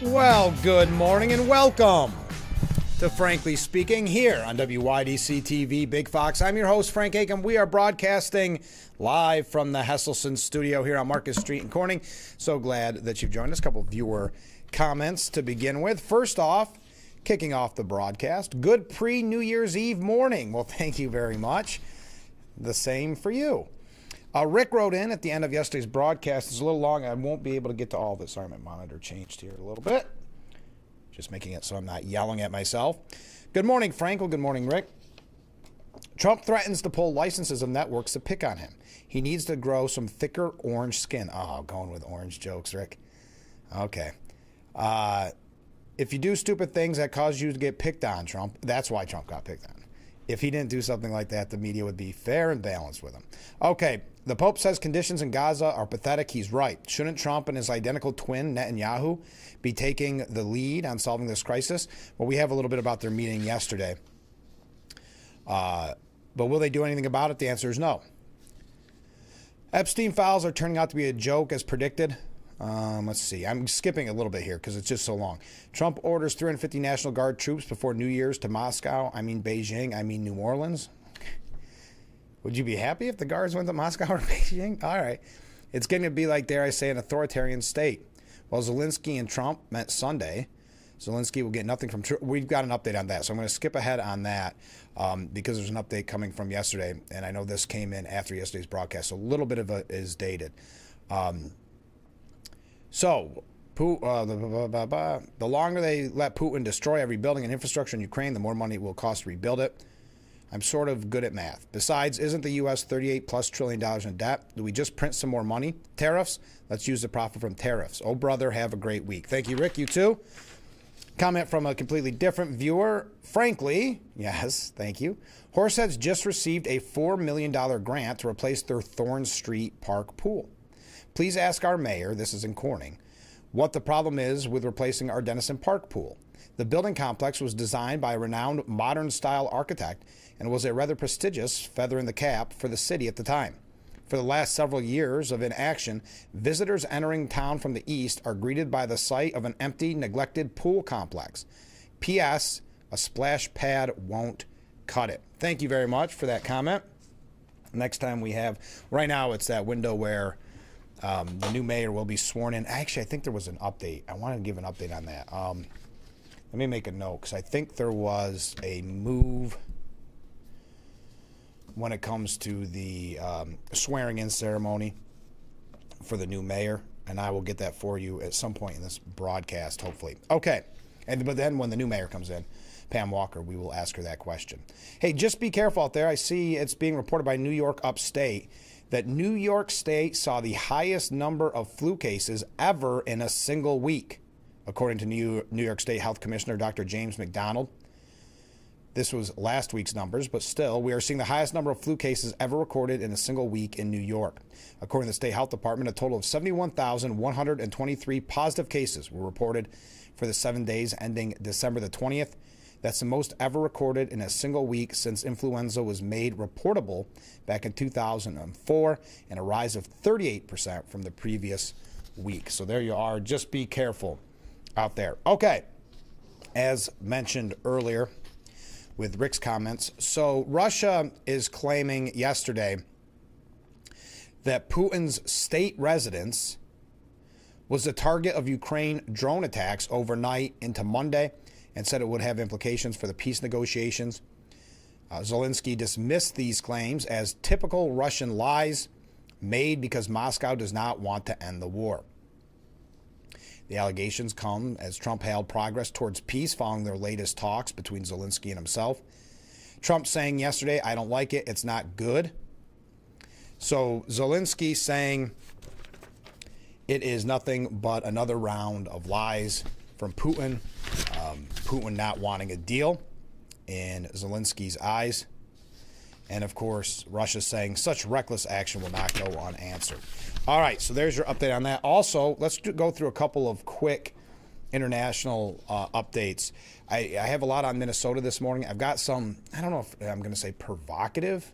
Well, good morning and welcome to Frankly Speaking here on WYDC TV Big Fox. I'm your host, Frank Aiken. We are broadcasting live from the Hesselson studio here on Market Street in Corning. So glad that you've joined us. A couple of viewer comments to begin with. First off, kicking off the broadcast, good pre-New Year's Eve morning. Well, thank you very much. The same for you. Rick wrote in at the end of yesterday's broadcast. It's a little long. I won't be able to get to all this. Sorry, my monitor changed here a little bit. Just making it so I'm not yelling at myself. Good morning, Frank. Well, good morning, Rick. Trump threatens to pull licenses of networks to pick on him. He needs to grow some thicker orange skin. Oh, going with orange jokes, Rick. Okay. If you do stupid things that cause you to get picked on, Trump, that's why Trump got picked on. If he didn't do something like that, the media would be fair and balanced with him. Okay, the Pope says conditions in Gaza are pathetic. He's right. Shouldn't Trump and his identical twin, Netanyahu, be taking the lead on solving this crisis? Well, we have a little bit about their meeting yesterday. But will they do anything about it? The answer is no. Epstein files are turning out to be a joke as predicted. Let's see. I'm skipping a little bit here because it's just so long. Trump orders 350 National Guard troops before New Year's to Moscow. I mean Beijing. I mean New Orleans. Would you be happy if the guards went to Moscow or Beijing? All right. It's going to be like, dare I say, an authoritarian state. Well, Zelensky and Trump met Sunday. Zelensky will get nothing from Trump. We've got an update on that, so I'm going to skip ahead on that because there's an update coming from yesterday, and I know this came in after yesterday's broadcast, so a little bit of it is dated. So, the longer they let Putin destroy every building and infrastructure in Ukraine, the more money it will cost to rebuild it. I'm sort of good at math. Besides, isn't the U.S. $38+ trillion in debt? Do we just print some more money? Tariffs? Let's use the profit from tariffs. Oh, brother, have a great week. Thank you, Rick. You too. Comment from a completely different viewer. Frankly, yes, thank you. Horseheads just received a $4 million grant to replace their Thorn Street Park pool. Please ask our mayor, this is in Corning, what the problem is with replacing our Denison Park pool. The building complex was designed by a renowned modern-style architect and was a rather prestigious feather in the cap for the city at the time. For the last several years of inaction, visitors entering town from the east are greeted by the sight of an empty, neglected pool complex. P.S. A splash pad won't cut it. Thank you very much for that comment. Next time we have, right now it's that window where the new mayor will be sworn in. Actually, I think there was an update. I want to give an update on that. Let me make a note because I think there was a move when it comes to the swearing-in ceremony for the new mayor, and I will get that for you at some point in this broadcast, hopefully. Okay, but then when the new mayor comes in, Pam Walker, we will ask her that question. Hey, just be careful out there. I see it's being reported by New York Upstate that New York State saw the highest number of flu cases ever in a single week, according to New York State Health Commissioner Dr. James McDonald. This was last week's numbers, but still, we are seeing the highest number of flu cases ever recorded in a single week in New York. According to the State Health Department, a total of 71,123 positive cases were reported for the 7 days ending December the 20th. That's the most ever recorded in a single week since influenza was made reportable back in 2004, and a rise of 38% from the previous week. So there you are. Just be careful out there. Okay, as mentioned earlier with Rick's comments, so Russia is claiming yesterday that Putin's state residence was the target of Ukraine drone attacks overnight into Monday, and said it would have implications for the peace negotiations. Zelensky dismissed these claims as typical Russian lies made because Moscow does not want to end the war. The allegations come as Trump hailed progress towards peace following their latest talks between Zelensky and himself. Trump saying yesterday, I don't like it, it's not good. So Zelensky saying it is nothing but another round of lies from Putin. Putin not wanting a deal in Zelensky's eyes. And, of course, Russia saying such reckless action will not go unanswered. All right, so there's your update on that. Also, let's go through a couple of quick international updates. I have a lot on Minnesota this morning. I've got some, I don't know if I'm going to say provocative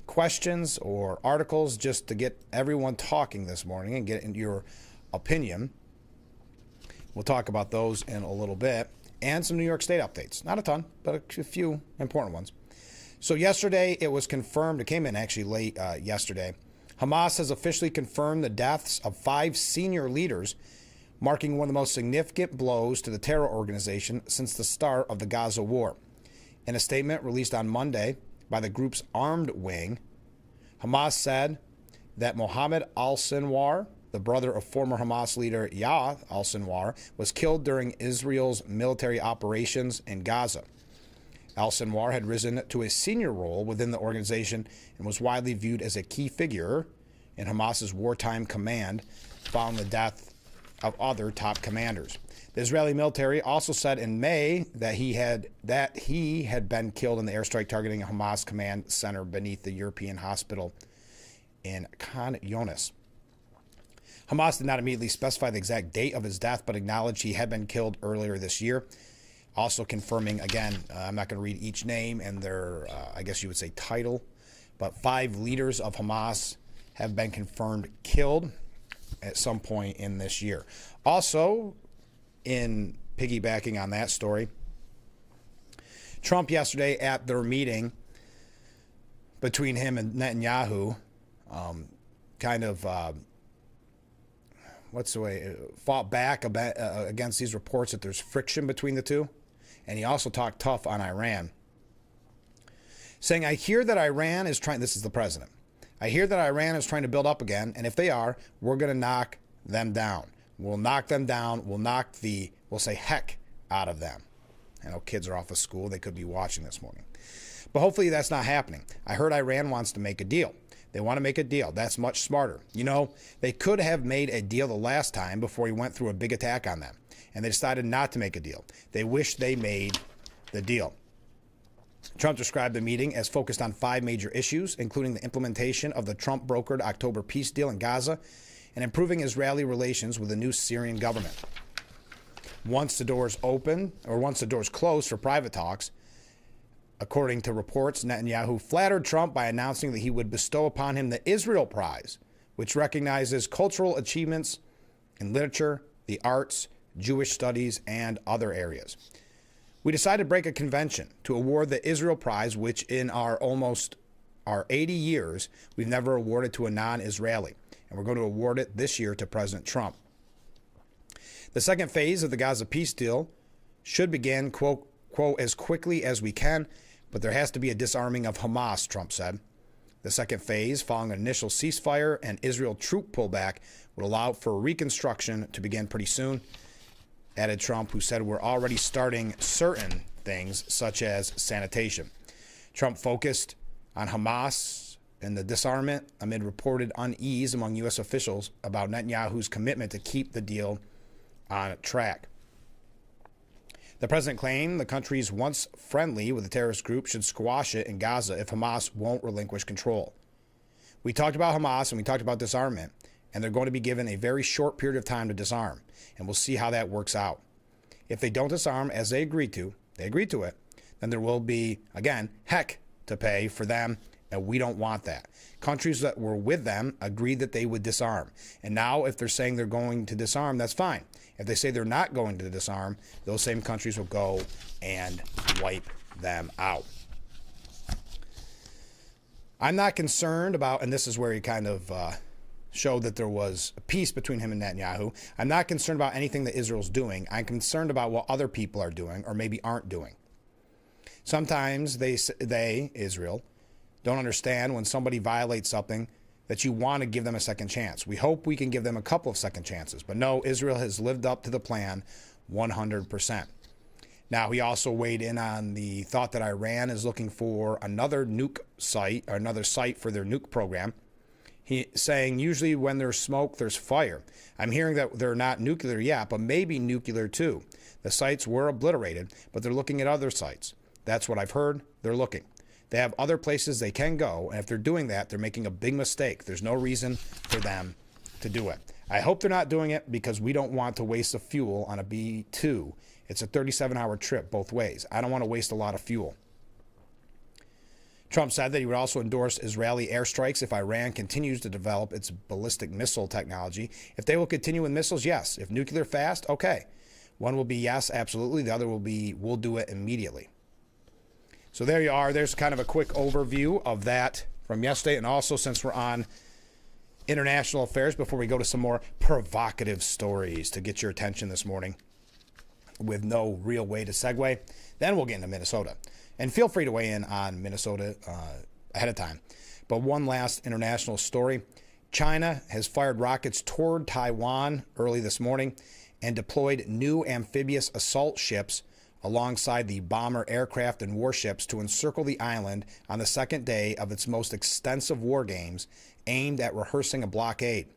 questions or articles just to get everyone talking this morning and get your opinion. We'll talk about those in a little bit. And some New York State updates. Not a ton, but a few important ones. So yesterday it was confirmed, it came in actually late yesterday, Hamas has officially confirmed the deaths of 5 senior leaders, marking one of the most significant blows to the terror organization since the start of the Gaza war. In a statement released on Monday by the group's armed wing, Hamas said that Mohammed al-Sinwar, the brother of former Hamas leader Yahya al-Sinwar, was killed during Israel's military operations in Gaza. Al-Sinwar had risen to a senior role within the organization and was widely viewed as a key figure in Hamas's wartime command following the death of other top commanders. The Israeli military also said in May that he had been killed in the airstrike targeting a Hamas command center beneath the European hospital in Khan Younis. Hamas did not immediately specify the exact date of his death, but acknowledged he had been killed earlier this year. Also confirming, again, I'm not going to read each name and their, I guess you would say, title, but 5 leaders of Hamas have been confirmed killed at some point in this year. Also, in piggybacking on that story, Trump yesterday at their meeting between him and Netanyahu fought back against these reports that there's friction between the two. And he also talked tough on Iran, saying, I hear that Iran is trying, this is the president, I hear that Iran is trying to build up again, and if they are, we're going to knock them down. We'll knock them down. We'll say heck out of them. I know kids are off of school. They could be watching this morning. But hopefully that's not happening. I heard Iran wants to make a deal. They want to make a deal. That's much smarter. You know, they could have made a deal the last time before he went through a big attack on them. And they decided not to make a deal. They wish they made the deal. Trump described the meeting as focused on 5 major issues, including the implementation of the Trump-brokered October peace deal in Gaza and improving Israeli relations with the new Syrian government. Once the doors closed for private talks, according to reports, Netanyahu flattered Trump by announcing that he would bestow upon him the Israel Prize, which recognizes cultural achievements in literature, the arts, Jewish studies, and other areas. We decided to break a convention to award the Israel Prize, which in our 80 years, we've never awarded to a non-Israeli. And we're going to award it this year to President Trump. The second phase of the Gaza peace deal should begin, quote, as quickly as we can, but there has to be a disarming of Hamas, Trump said. The second phase, following an initial ceasefire and Israel troop pullback, would allow for reconstruction to begin pretty soon, added Trump, who said we're already starting certain things, such as sanitation. Trump focused on Hamas and the disarmament amid reported unease among U.S. officials about Netanyahu's commitment to keep the deal on track. The president claimed the countries once friendly with the terrorist group should squash it in Gaza if Hamas won't relinquish control. We talked about Hamas and we talked about disarmament, and they're going to be given a very short period of time to disarm, and we'll see how that works out. If they don't disarm as they agreed to it, then there will be, again, heck to pay for them, and we don't want that. Countries that were with them agreed that they would disarm. And now if they're saying they're going to disarm, that's fine. If they say they're not going to disarm, those same countries will go and wipe them out. I'm not concerned about, and this is where he kind of showed that there was a peace between him and Netanyahu. I'm not concerned about anything that Israel's doing. I'm concerned about what other people are doing or maybe aren't doing. Sometimes Israel, don't understand when somebody violates something that you want to give them a second chance. We hope we can give them a couple of second chances. But no, Israel has lived up to the plan 100%. Now, he also weighed in on the thought that Iran is looking for another nuke site, or another site for their nuke program. He saying, usually when there's smoke, there's fire. I'm hearing that they're not nuclear yet, but maybe nuclear too. The sites were obliterated, but they're looking at other sites. That's what I've heard. They're looking. They have other places they can go, and if they're doing that, they're making a big mistake. There's no reason for them to do it. I hope they're not doing it because we don't want to waste the fuel on a B-2. It's a 37-hour trip both ways. I don't want to waste a lot of fuel. Trump said that he would also endorse Israeli airstrikes if Iran continues to develop its ballistic missile technology. If they will continue with missiles, yes. If nuclear fast, okay. One will be yes, absolutely. The other will be we'll do it immediately. So there you are. There's kind of a quick overview of that from yesterday. And also, since we're on international affairs, before we go to some more provocative stories to get your attention this morning with no real way to segue, then we'll get into Minnesota. And feel free to weigh in on Minnesota ahead of time. But one last international story. China has fired rockets toward Taiwan early this morning and deployed new amphibious assault ships alongside the bomber aircraft and warships to encircle the island on the second day of its most extensive war games aimed at rehearsing a blockade.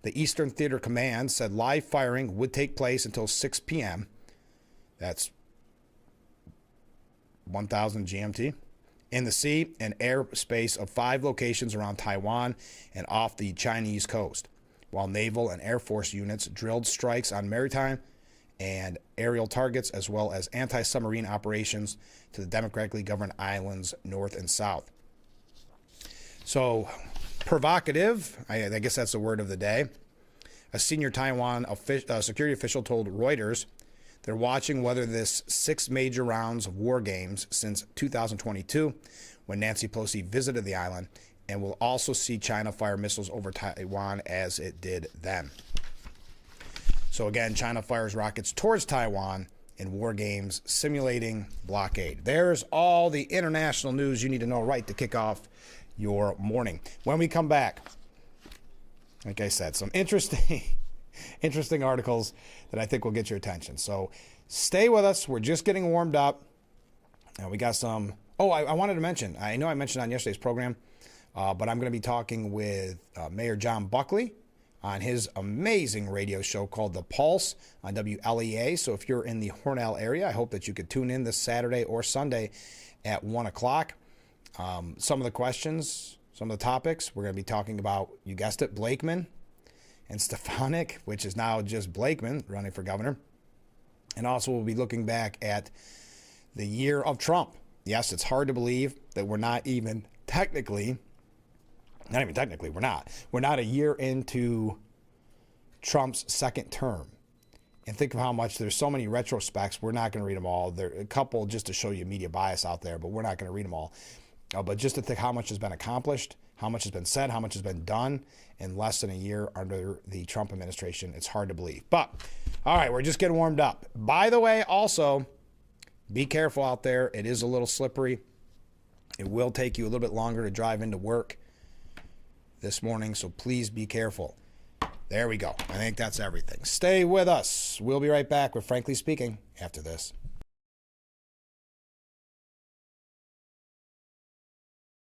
The Eastern Theater Command said live firing would take place until 6 p.m. That's 1000 GMT. In the sea and airspace of 5 locations around Taiwan and off the Chinese coast, while naval and air force units drilled strikes on maritime and aerial targets, as well as anti-submarine operations to the democratically governed islands north and south. So, provocative, I guess that's the word of the day. A senior Taiwan security official told Reuters they're watching whether this 6 major rounds of war games since 2022, when Nancy Pelosi visited the island, and will also see China fire missiles over Taiwan as it did then. So again, China fires rockets towards Taiwan in war games simulating blockade. There's all the international news you need to know right to kick off your morning. When we come back, like I said, some interesting articles that I think will get your attention. So stay with us. We're just getting warmed up. Now we got some. Oh, I wanted to mention. I know I mentioned on yesterday's program, but I'm going to be talking with Mayor John Buckley on his amazing radio show called The Pulse on WLEA. So if you're in the Hornell area, I hope that you could tune in this Saturday or Sunday at 1 o'clock. Some of the questions, some of the topics, we're going to be talking about, you guessed it, Blakeman and Stefanik, which is now just Blakeman running for governor. And also we'll be looking back at the year of Trump. Yes, it's hard to believe that we're not technically we're not a year into Trump's second term. And think of how much, there's so many retrospects. We're not going to read them all. There are a couple just to show you media bias out there, but we're not going to read them all. But just to think how much has been accomplished, how much has been said, how much has been done in less than a year under the Trump administration, it's hard to believe. But, all right, we're just getting warmed up. By the way, also, be careful out there. It is a little slippery. It will take you a little bit longer to drive into work this morning, so please be careful. There we go. I think that's everything. Stay with us. We'll be right back with Frankly Speaking after this.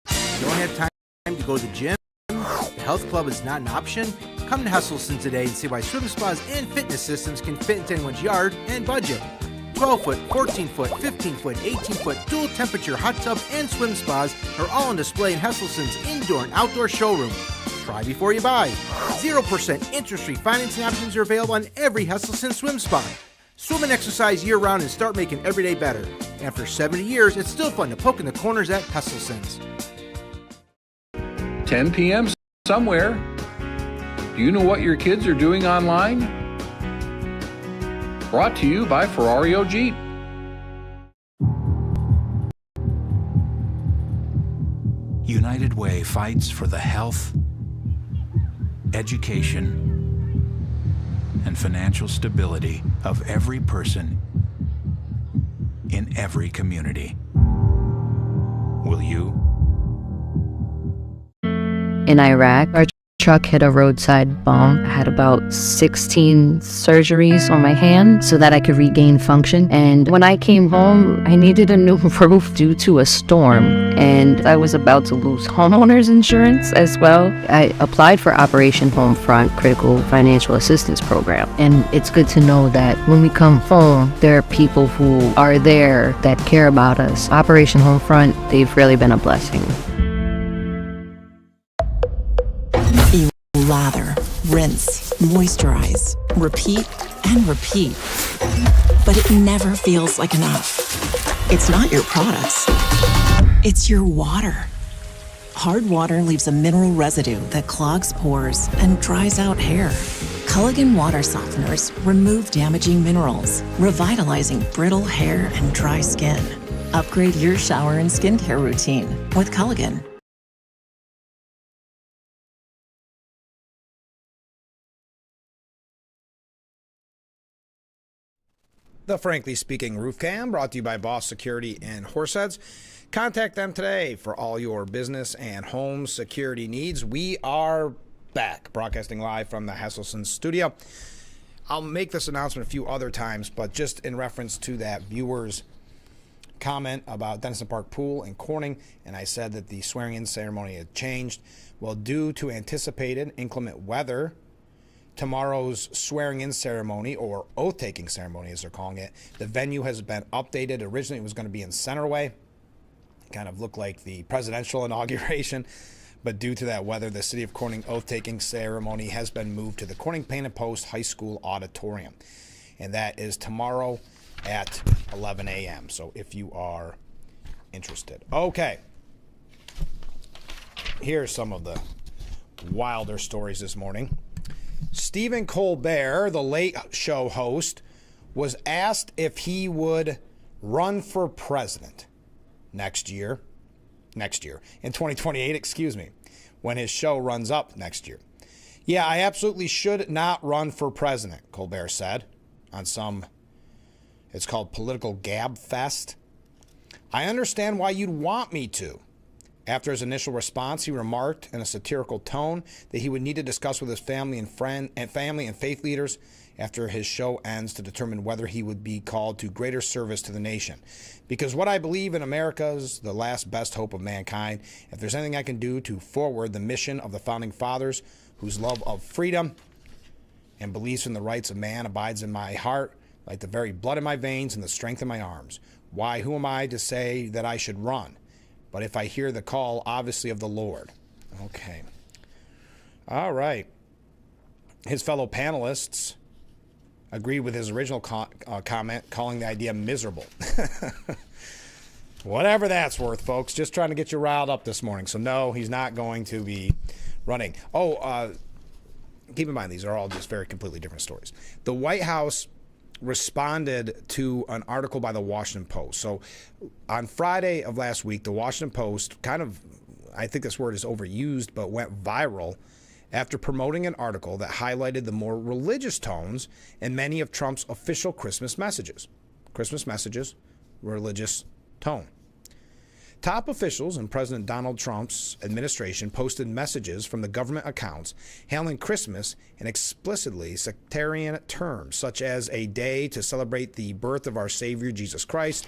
You don't have time to go to the gym? The health club is not an option? Come to Hesselson today and see why swim spas and fitness systems can fit into anyone's yard and budget. 12-foot, 14-foot, 15-foot, 18-foot dual temperature hot tub and swim spas are all on display in Hesselson's indoor and outdoor showroom. Try before you buy. 0% interest-free financing options are available on every Hesselson swim spa. Swim and exercise year-round and start making every day better. After 70 years, it's still fun to poke in the corners at Hesselson's. 10 p.m. somewhere. Do you know what your kids are doing online? Brought to you by Ferrario Jeep. United Way fights for the health, education, and financial stability of every person in every community. Will you? In Iraq, our truck hit a roadside bomb. I had about 16 surgeries on my hand so that I could regain function. And when I came home, I needed a new roof due to a storm. And I was about to lose homeowners insurance as well. I applied for Operation Homefront Critical Financial Assistance Program. And it's good to know that when we come home, there are people who are there that care about us. Operation Homefront, they've really been a blessing. Lather, rinse, moisturize, repeat, and repeat. But it never feels like enough. It's not your products. It's your water. Hard water leaves a mineral residue that clogs pores and dries out hair. Culligan water softeners remove damaging minerals, revitalizing brittle hair and dry skin. Upgrade your shower and skincare routine with Culligan. The Frankly Speaking Roof Cam, brought to you by Boss Security and Horseheads. Contact them today for all your business and home security needs. We are back, broadcasting live from the Hesselson studio. I'll make this announcement a few other times, but just in reference to that viewer's comment about Denison Park Pool and Corning, and I said that the swearing-in ceremony had changed. Well, due to anticipated inclement weather, tomorrow's swearing-in ceremony, or oath-taking ceremony as they're calling it, the venue has been updated. Originally, it was going to be in Centerway. Kind of looked like the presidential inauguration. But due to that weather, the City of Corning oath-taking ceremony has been moved to the Corning Painted Post High School Auditorium. And that is tomorrow at 11 a.m. So if you are interested. Okay. Here's some of the wilder stories this morning. Stephen Colbert, the Late Show host, was asked if he would run for president next year, in 2028, when his show runs up next year. Yeah, I absolutely should not run for president, Colbert said on some, it's called Political Gab Fest. I understand why you'd want me to. After his initial response, he remarked in a satirical tone that he would need to discuss with his family and faith leaders after his show ends to determine whether he would be called to greater service to the nation. Because what I believe in America is the last best hope of mankind. If there's anything I can do to forward the mission of the Founding Fathers, whose love of freedom and beliefs in the rights of man abides in my heart, like the very blood in my veins and the strength in my arms. Why, who am I to say that I should run? But if I hear the call, obviously of the Lord. Okay. All right. His fellow panelists agreed with his original comment, calling the idea miserable. Whatever that's worth, folks. Just trying to get you riled up this morning. So, no, he's not going to be running. Keep in mind, these are all just very completely different stories. The White House responded to an article by the Washington Post. So on Friday of last week, the Washington Post kind of, I think this word is overused, but went viral after promoting an article that highlighted the more religious tones in many of Trump's official Christmas messages. Christmas messages, religious tone. Top officials in President Donald Trump's administration posted messages from the government accounts hailing Christmas in explicitly sectarian terms, such as a day to celebrate the birth of our Savior, Jesus Christ.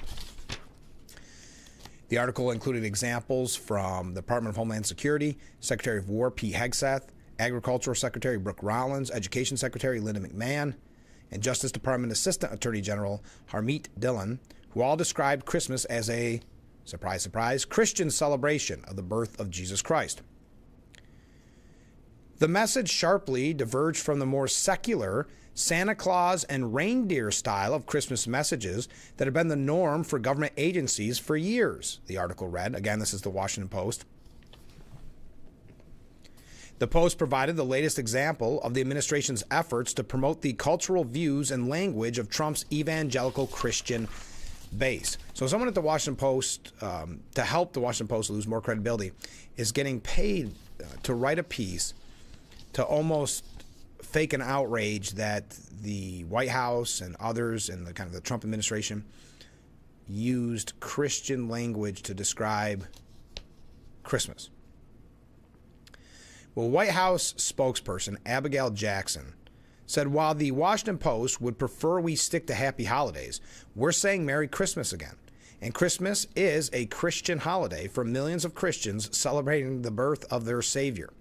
The article included examples from the Department of Homeland Security, Secretary of War Pete Hegseth, Agricultural Secretary Brooke Rollins, Education Secretary Linda McMahon, and Justice Department Assistant Attorney General Harmeet Dillon, who all described Christmas as a surprise, surprise, Christian celebration of the birth of Jesus Christ. The message sharply diverged from the more secular Santa Claus and reindeer style of Christmas messages that have been the norm for government agencies for years, the article read. Again, this is the Washington Post. The Post provided the latest example of the administration's efforts to promote the cultural views and language of Trump's evangelical Christian base. So someone at the Washington Post, to help the Washington Post lose more credibility, is getting paid to write a piece to almost fake an outrage that the White House and others in the kind of the Trump administration used Christian language to describe Christmas. Well, White House spokesperson Abigail Jackson said, while the Washington Post would prefer we stick to happy holidays, we're saying Merry Christmas again. And Christmas is a Christian holiday for millions of Christians celebrating the birth of their Savior,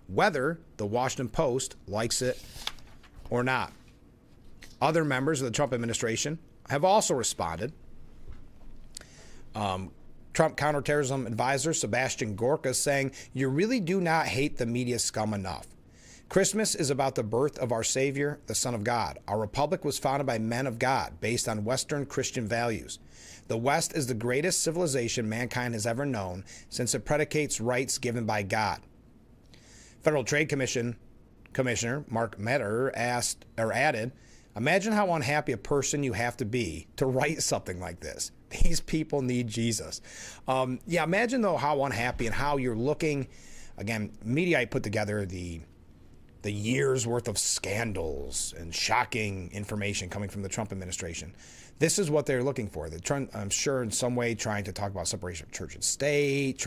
whether the Washington Post likes it or not. Other members of the Trump administration have also responded. Trump counterterrorism advisor Sebastian Gorka saying, you really do not hate the media scum enough. Christmas is about the birth of our Savior, the Son of God. Our republic was founded by men of God, based on Western Christian values. The West is the greatest civilization mankind has ever known, since it predicates rights given by God. Federal Trade Commission Commissioner Mark Metter added, imagine how unhappy a person you have to be to write something like this. These people need Jesus. Imagine, though, how unhappy and how you're looking. Again, Mediaite put together the year's worth of scandals and shocking information coming from the Trump administration. This is what they're looking for. I'm sure in some way trying to talk about separation of church and state,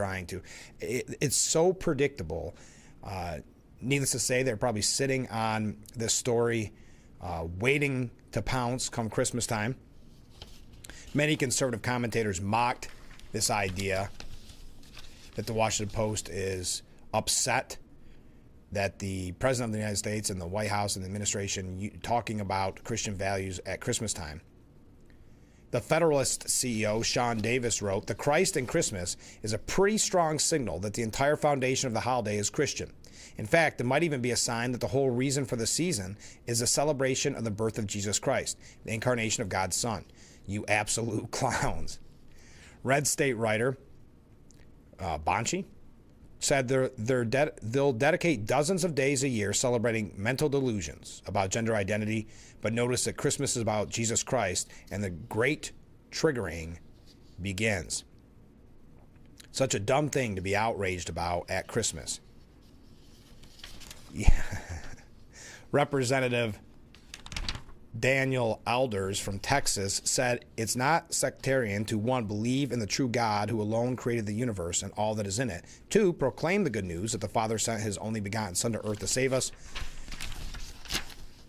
it's so predictable. Needless to say, they're probably sitting on this story, waiting to pounce come Christmas time. Many conservative commentators mocked this idea that the Washington Post is upset that the President of the United States and the White House and the administration talking about Christian values at Christmas time. The Federalist CEO, Sean Davis, wrote, "The Christ in Christmas is a pretty strong signal that the entire foundation of the holiday is Christian. In fact, it might even be a sign that the whole reason for the season is a celebration of the birth of Jesus Christ, the incarnation of God's Son. You absolute clowns." Red State writer Bonchi said they'll dedicate dozens of days a year celebrating mental delusions about gender identity, but notice that Christmas is about Jesus Christ and the great triggering begins. Such a dumb thing to be outraged about at Christmas. Yeah. Representative Daniel Alders from Texas said it's not sectarian to, 1, believe in the true God who alone created the universe and all that is in it. 2, proclaim the good news that the Father sent his only begotten Son to earth to save us.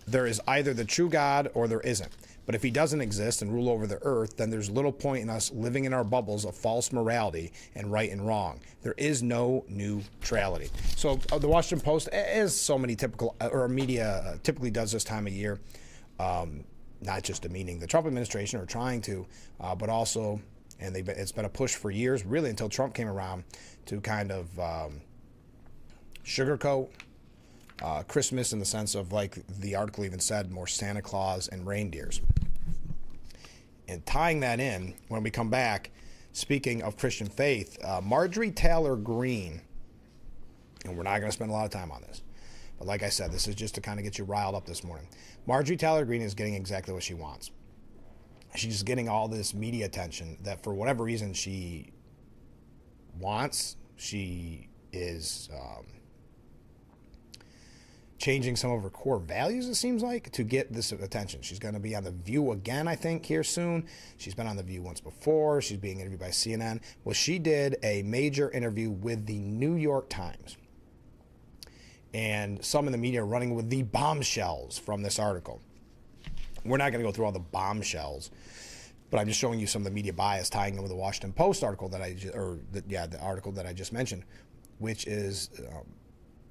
There is either the true God or there isn't. But if he doesn't exist and rule over the earth, then there's little point in us living in our bubbles of false morality and right and wrong. There is no neutrality. So the Washington Post, as so many media typically does this time of year, not just demeaning the Trump administration or trying to, but also, and it's been a push for years, really until Trump came around, to kind of sugarcoat Christmas in the sense of, like the article even said, more Santa Claus and reindeers. And tying that in, when we come back, speaking of Christian faith, Marjorie Taylor Greene, and we're not going to spend a lot of time on this, but like I said, this is just to kind of get you riled up this morning. Marjorie Taylor Greene is getting exactly what she wants. She's getting all this media attention that for whatever reason she wants. She is changing some of her core values, it seems like, to get this attention. She's going to be on The View again, I think, here soon. She's been on The View once before. She's being interviewed by CNN. Well, she did a major interview with the New York Times. And some in the media are running with the bombshells from this article. We're not going to go through all the bombshells, but I'm just showing you some of the media bias tying in with the Washington Post article the article that I just mentioned, which is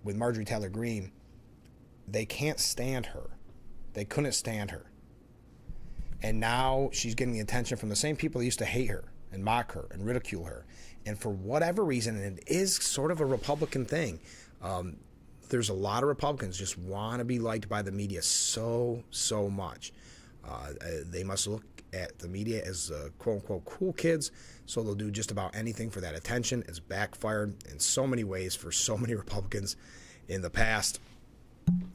with Marjorie Taylor Greene. They can't stand her. They couldn't stand her. And now she's getting the attention from the same people that used to hate her and mock her and ridicule her. And for whatever reason, and it is sort of a Republican thing, there's a lot of Republicans just want to be liked by the media so much. They must look at the media as quote-unquote cool kids, so they'll do just about anything for that attention. It's backfired in so many ways for so many Republicans in the past.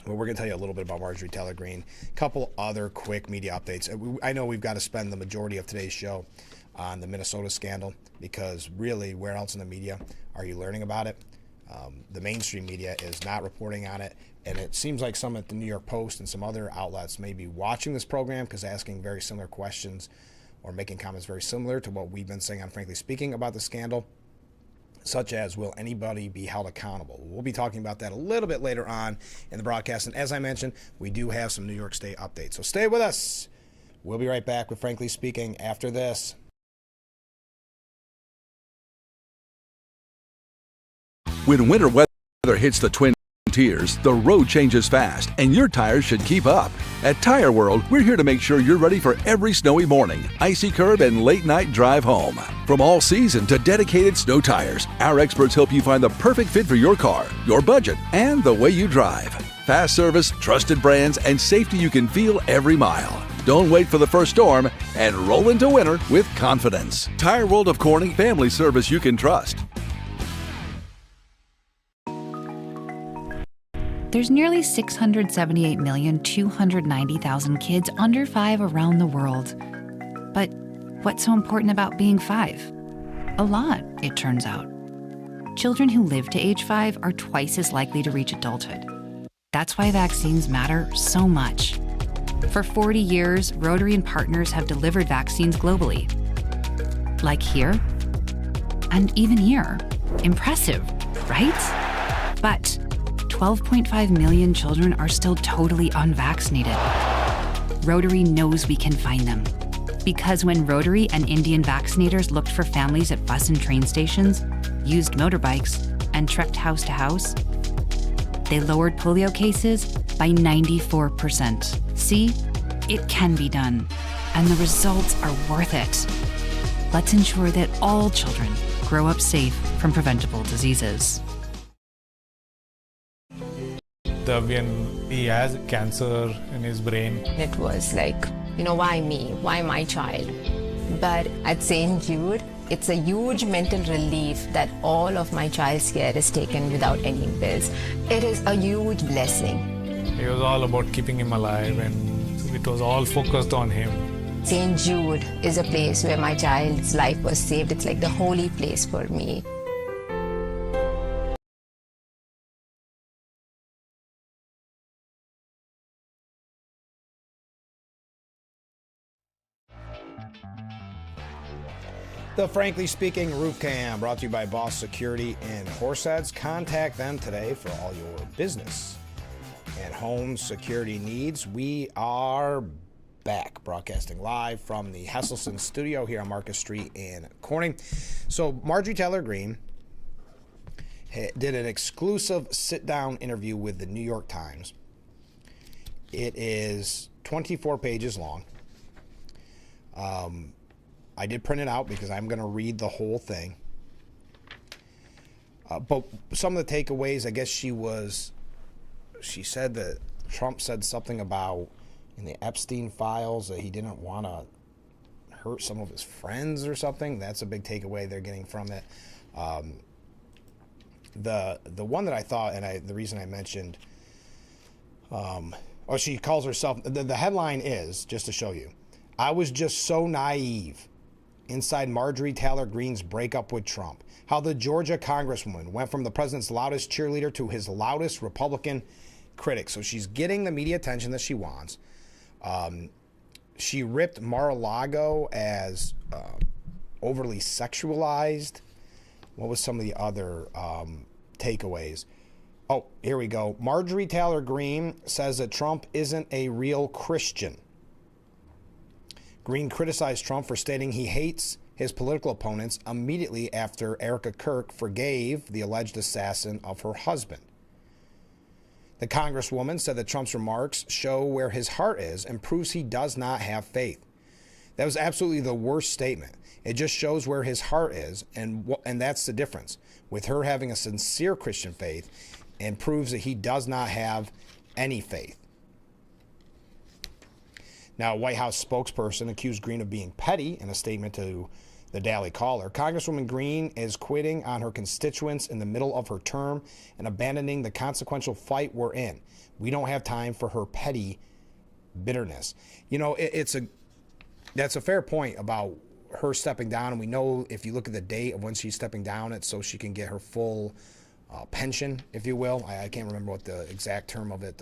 Well, we're going to tell you a little bit about Marjorie Taylor Greene. A couple other quick media updates. I know we've got to spend the majority of today's show on the Minnesota scandal, because really, where else in the media are you learning about it? The mainstream media is not reporting on it, and it seems like some at the New York Post and some other outlets may be watching this program because asking very similar questions or making comments very similar to what we've been saying on Frankly Speaking about the scandal, such as, will anybody be held accountable? We'll be talking about that a little bit later on in the broadcast, and as I mentioned, we do have some New York State updates, so stay with us. We'll be right back with Frankly Speaking after this. When winter weather hits the Twin Tiers, the road changes fast, and your tires should keep up. At Tire World, we're here to make sure you're ready for every snowy morning, icy curb, and late-night drive home. From all season to dedicated snow tires, our experts help you find the perfect fit for your car, your budget, and the way you drive. Fast service, trusted brands, and safety you can feel every mile. Don't wait for the first storm and roll into winter with confidence. Tire World of Corning, family service you can trust. There's nearly 678,290,000 kids under 5 around the world. But what's so important about being 5? A lot, it turns out. Children who live to age 5 are twice as likely to reach adulthood. That's why vaccines matter so much. For 40 years, Rotary and partners have delivered vaccines globally. Like here, and even here. Impressive, right? But 12.5 million children are still totally unvaccinated. Rotary knows we can find them. Because when Rotary and Indian vaccinators looked for families at bus and train stations, used motorbikes, and trekked house to house, they lowered polio cases by 94%. See, it can be done, and the results are worth it. Let's ensure that all children grow up safe from preventable diseases. When he has cancer in his brain. It was like, why me? Why my child? But at St. Jude, it's a huge mental relief that all of my child's care is taken without any bills. It is a huge blessing. It was all about keeping him alive, and it was all focused on him. St. Jude is a place where my child's life was saved. It's like the holy place for me. The Frankly Speaking Roof Cam, brought to you by Boss Security in Horseheads. Contact them today for all your business and home security needs. We are back, broadcasting live from the Hesselson studio here on Marcus Street in Corning. So Marjorie Taylor Greene did an exclusive sit-down interview with the New York Times. It is 24 pages long. I did print it out because I'm going to read the whole thing. But some of the takeaways, I guess she said that Trump said something about in the Epstein files that he didn't want to hurt some of his friends or something. That's a big takeaway they're getting from it. The one that I thought, and the reason I mentioned, she calls herself, the headline is, just to show you, I was just so naive inside Marjorie Taylor Greene's breakup with Trump. How the Georgia congresswoman went from the president's loudest cheerleader to his loudest Republican critic. So she's getting the media attention that she wants. She ripped Mar-a-Lago as overly sexualized. What was some of the other takeaways? Oh, here we go. Marjorie Taylor Greene says that Trump isn't a real Christian. Greene criticized Trump for stating he hates his political opponents immediately after Erica Kirk forgave the alleged assassin of her husband. The congresswoman said that Trump's remarks show where his heart is and proves he does not have faith. That was absolutely the worst statement. It just shows where his heart is, and that's the difference with her having a sincere Christian faith, and proves that he does not have any faith. Now, a White House spokesperson accused Greene of being petty in a statement to the Daily Caller. Congresswoman Greene is quitting on her constituents in the middle of her term and abandoning the consequential fight we're in. We don't have time for her petty bitterness. That's a fair point about her stepping down, and we know if you look at the date of when she's stepping down, it's so she can get her full pension, if you will. I can't remember what the exact term of it.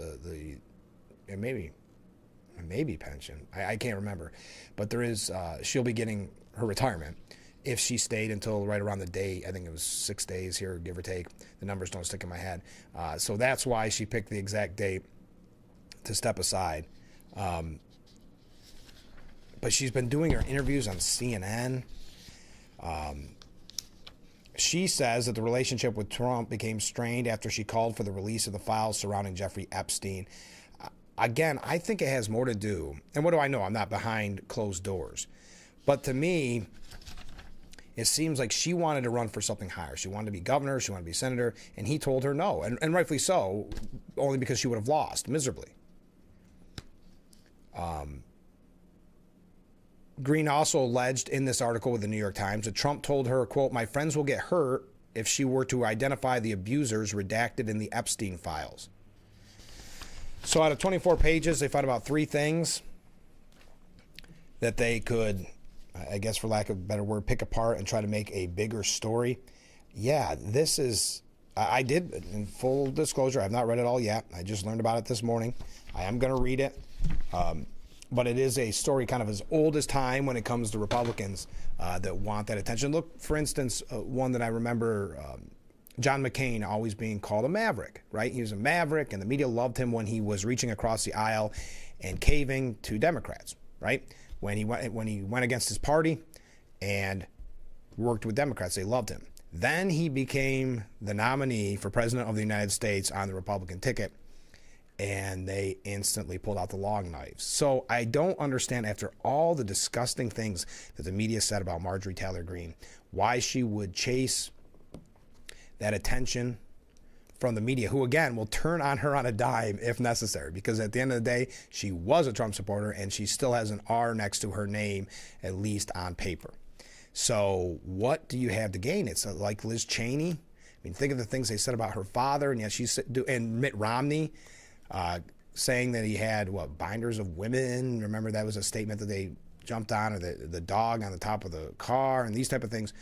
Maybe pension. I can't remember, but there is. She'll be getting her retirement if she stayed until right around the date. I think it was 6 days here, give or take. The numbers don't stick in my head, so that's why she picked the exact date to step aside. But she's been doing her interviews on CNN. She says that the relationship with Trump became strained after she called for the release of the files surrounding Jeffrey Epstein. Again, I think it has more to do, and what do I know? I'm not behind closed doors. But to me, it seems like she wanted to run for something higher. She wanted to be governor, she wanted to be senator, and he told her no, and rightfully so, only because she would have lost miserably. Greene also alleged in this article with the New York Times that Trump told her, quote, "My friends will get hurt if she were to identify the abusers redacted in the Epstein files." So out of 24 pages, they found about 3 things that they could, I guess for lack of a better word, pick apart and try to make a bigger story. Yeah, this is, I did, in full disclosure, I've not read it all yet. I just learned about it this morning. I am going to read it. But it is a story kind of as old as time when it comes to Republicans that want that attention. Look, for instance, one that I remember, John McCain always being called a maverick, right? He was a maverick, and the media loved him when he was reaching across the aisle and caving to Democrats, right? When he went against his party and worked with Democrats, they loved him. Then he became the nominee for president of the United States on the Republican ticket, and they instantly pulled out the long knives. So I don't understand, after all the disgusting things that the media said about Marjorie Taylor Greene, why she would chase that attention from the media, who again will turn on her on a dime if necessary, because at the end of the day, she was a Trump supporter and she still has an R next to her name, at least on paper. So what do you have to gain? It's like Liz Cheney. I mean, think of the things they said about her father, and yet and Mitt Romney, saying that he had, binders of women. Remember, that was a statement that they jumped on, or the dog on the top of the car, and these type of things.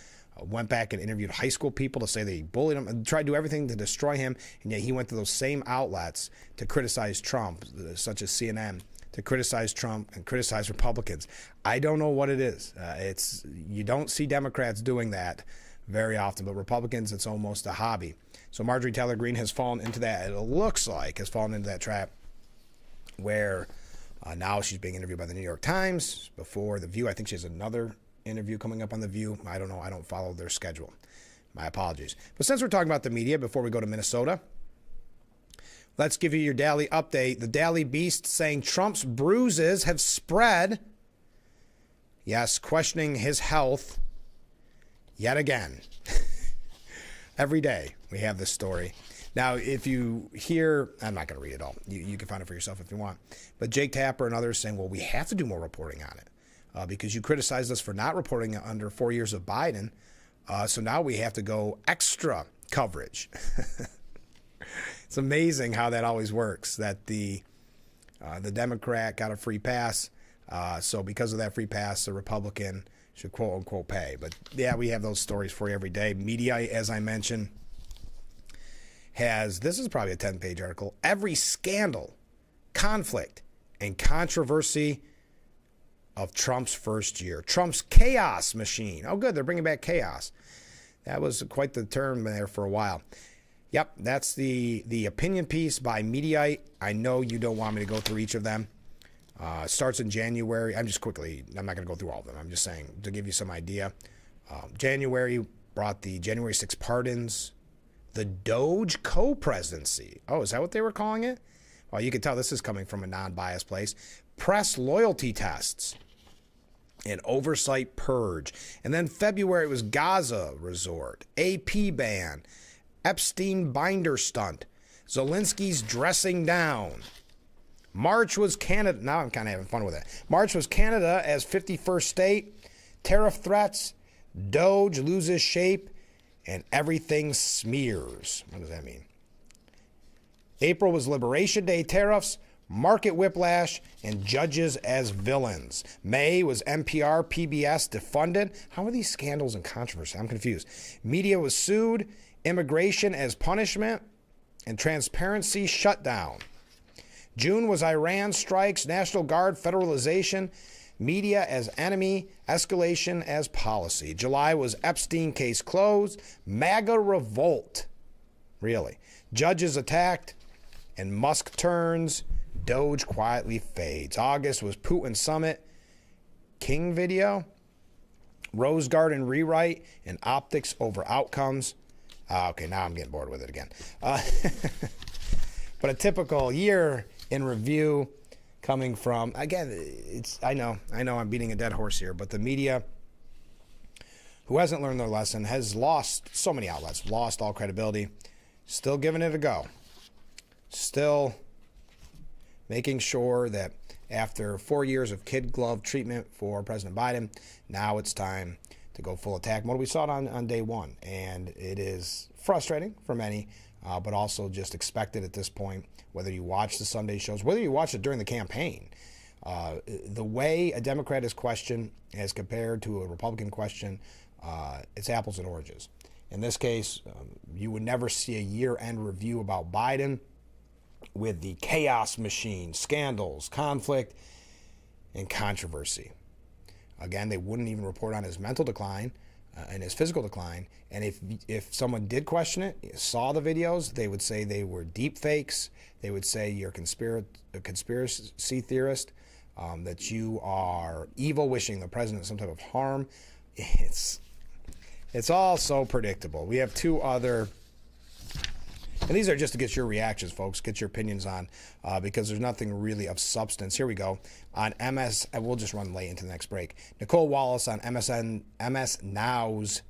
Went back and interviewed high school people to say they bullied him and tried to do everything to destroy him, and yet he went to those same outlets to criticize Trump, such as CNN, to criticize Trump and criticize Republicans. I don't know what it is. You don't see Democrats doing that very often, but Republicans, it's almost a hobby. So Marjorie Taylor Greene has fallen into that. It looks like has fallen into that trap where now she's being interviewed by the New York Times before The View. I think she has another interview coming up on The View. I don't know. I don't follow their schedule. My apologies. But since we're talking about the media, before we go to Minnesota, let's give you your daily update. The Daily Beast saying Trump's bruises have spread. Yes, questioning his health yet again. Every day we have this story. Now, if you hear, I'm not going to read it all. You can find it for yourself if you want. But Jake Tapper and others saying, well, we have to do more reporting on it because you criticized us for not reporting it under 4 years of Biden. So now we have to go extra coverage. It's amazing how that always works, that the Democrat got a free pass. So because of that free pass, the Republican should quote unquote pay. But yeah, we have those stories for you every day. Media, as I mentioned, this is probably a 10-page article, every scandal, conflict, and controversy of Trump's first year. Trump's chaos machine. Oh, good. They're bringing back chaos. That was quite the term there for a while. Yep, that's the opinion piece by Mediaite. I know you don't want me to go through each of them. Starts in January. I'm not going to go through all of them. I'm just saying to give you some idea. January brought the January 6 pardons, the Doge co-presidency. Oh, is that what they were calling it? Well, you can tell this is coming from a non-biased place. Press loyalty tests, an oversight purge. And then February was Gaza resort, AP ban, Epstein binder stunt, Zelensky's dressing down. March was Canada. Now I'm kind of having fun with it. March was Canada as 51st state. Tariff threats. Doge loses shape. And everything smears. What does that mean? April was Liberation Day tariffs, market whiplash, and judges as villains. May was NPR, PBS defunded. How are these scandals and controversy? I'm confused. Media was sued, immigration as punishment, and transparency shut down. June was Iran strikes, National Guard federalization, media as enemy, escalation as policy. July was Epstein case closed, MAGA revolt. Really. Judges attacked, and Musk turns, Doge quietly fades. August was Putin summit, King video, Rose Garden rewrite, and optics over outcomes. Okay, now I'm getting bored with it again. But a typical year in review coming from, again, I know I'm beating a dead horse here, but the media, who hasn't learned their lesson, has lost so many outlets, lost all credibility, still giving it a go. Still making sure that after 4 years of kid glove treatment for President Biden, now it's time to go full attack mode. We saw it on day one, and it is frustrating for many, but also just expected at this point, whether you watch the Sunday shows, whether you watch it during the campaign. The way a Democrat is questioned as compared to a Republican question, it's apples and oranges. In this case, you would never see a year-end review about Biden with the chaos machine, scandals, conflict, and controversy. Again, they wouldn't even report on his mental decline and his physical decline. And if someone did question it, saw the videos, they would say they were deep fakes. They would say you're a conspiracy theorist, that you are evil, wishing the president some type of harm. It's all so predictable. We have two other, and these are just to get your reactions, folks, get your opinions on, because there's nothing really of substance. Here we go. On MS, and we'll just run late into the next break. Nicole Wallace on MS Now's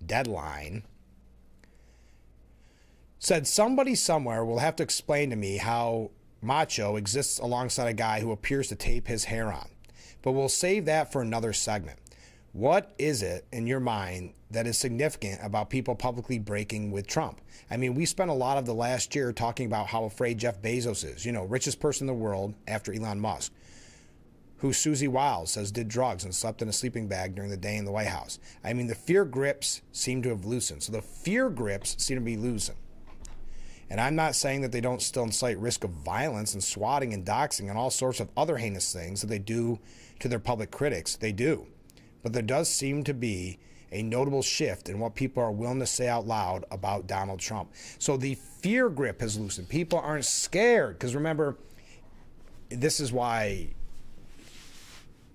Deadline said, somebody somewhere will have to explain to me how Macho exists alongside a guy who appears to tape his hair on. But we'll save that for another segment. What is it in your mind that is significant about people publicly breaking with Trump? I mean, we spent a lot of the last year talking about how afraid Jeff Bezos is, richest person in the world after Elon Musk, who Susie Wiles says did drugs and slept in a sleeping bag during the day in the White House. I mean, the fear grips seem to have loosened. So the fear grips seem to be loosened. And I'm not saying that they don't still incite risk of violence and swatting and doxing and all sorts of other heinous things that they do to their public critics. They do. But there does seem to be a notable shift in what people are willing to say out loud about Donald Trump. So the fear grip has loosened. People aren't scared. Because remember, this is why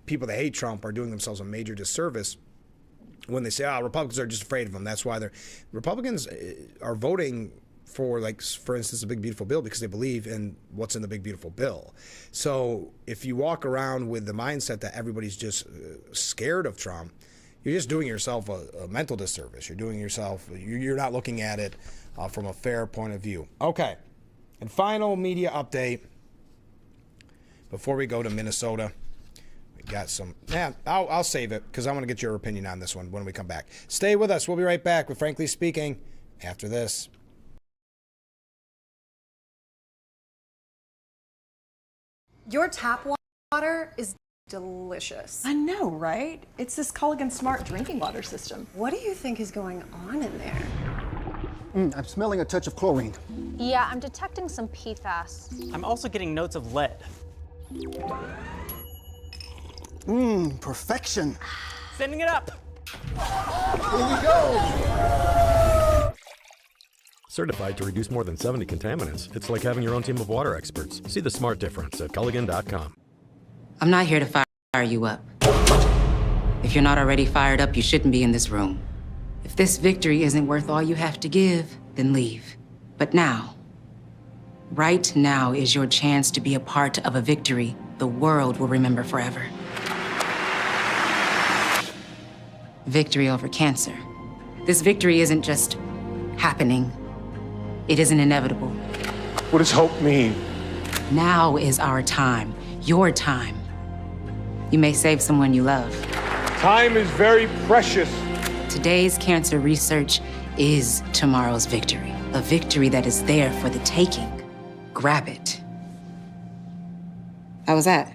people that hate Trump are doing themselves a major disservice when they say, Republicans are just afraid of him. That's why Republicans are voting for, like, for instance, the Big Beautiful Bill because they believe in what's in the Big Beautiful Bill. So if you walk around with the mindset that everybody's just scared of Trump, you're just doing yourself a mental disservice. You're not looking at it from a fair point of view. Okay, and final media update before we go to Minnesota. We got some, I'll save it because I want to get your opinion on this one when we come back. Stay with us. We'll be right back with Frankly Speaking after this. Your tap water is delicious. I know, right? It's this Culligan Smart drinking water system. What do you think is going on in there? I'm smelling a touch of chlorine. Yeah, I'm detecting some PFAS. I'm also getting notes of lead. Perfection. Sending it up. Here we go. Certified to reduce more than 70 contaminants. It's like having your own team of water experts. See the smart difference at Culligan.com. I'm not here to fire you up. If you're not already fired up, you shouldn't be in this room. If this victory isn't worth all you have to give, then leave. But now, right now is your chance to be a part of a victory the world will remember forever. Victory over cancer. This victory isn't just happening. It isn't inevitable. What does hope mean? Now is our time, your time. You may save someone you love. Time is very precious. Today's cancer research is tomorrow's victory. A victory that is there for the taking. Grab it. How was that?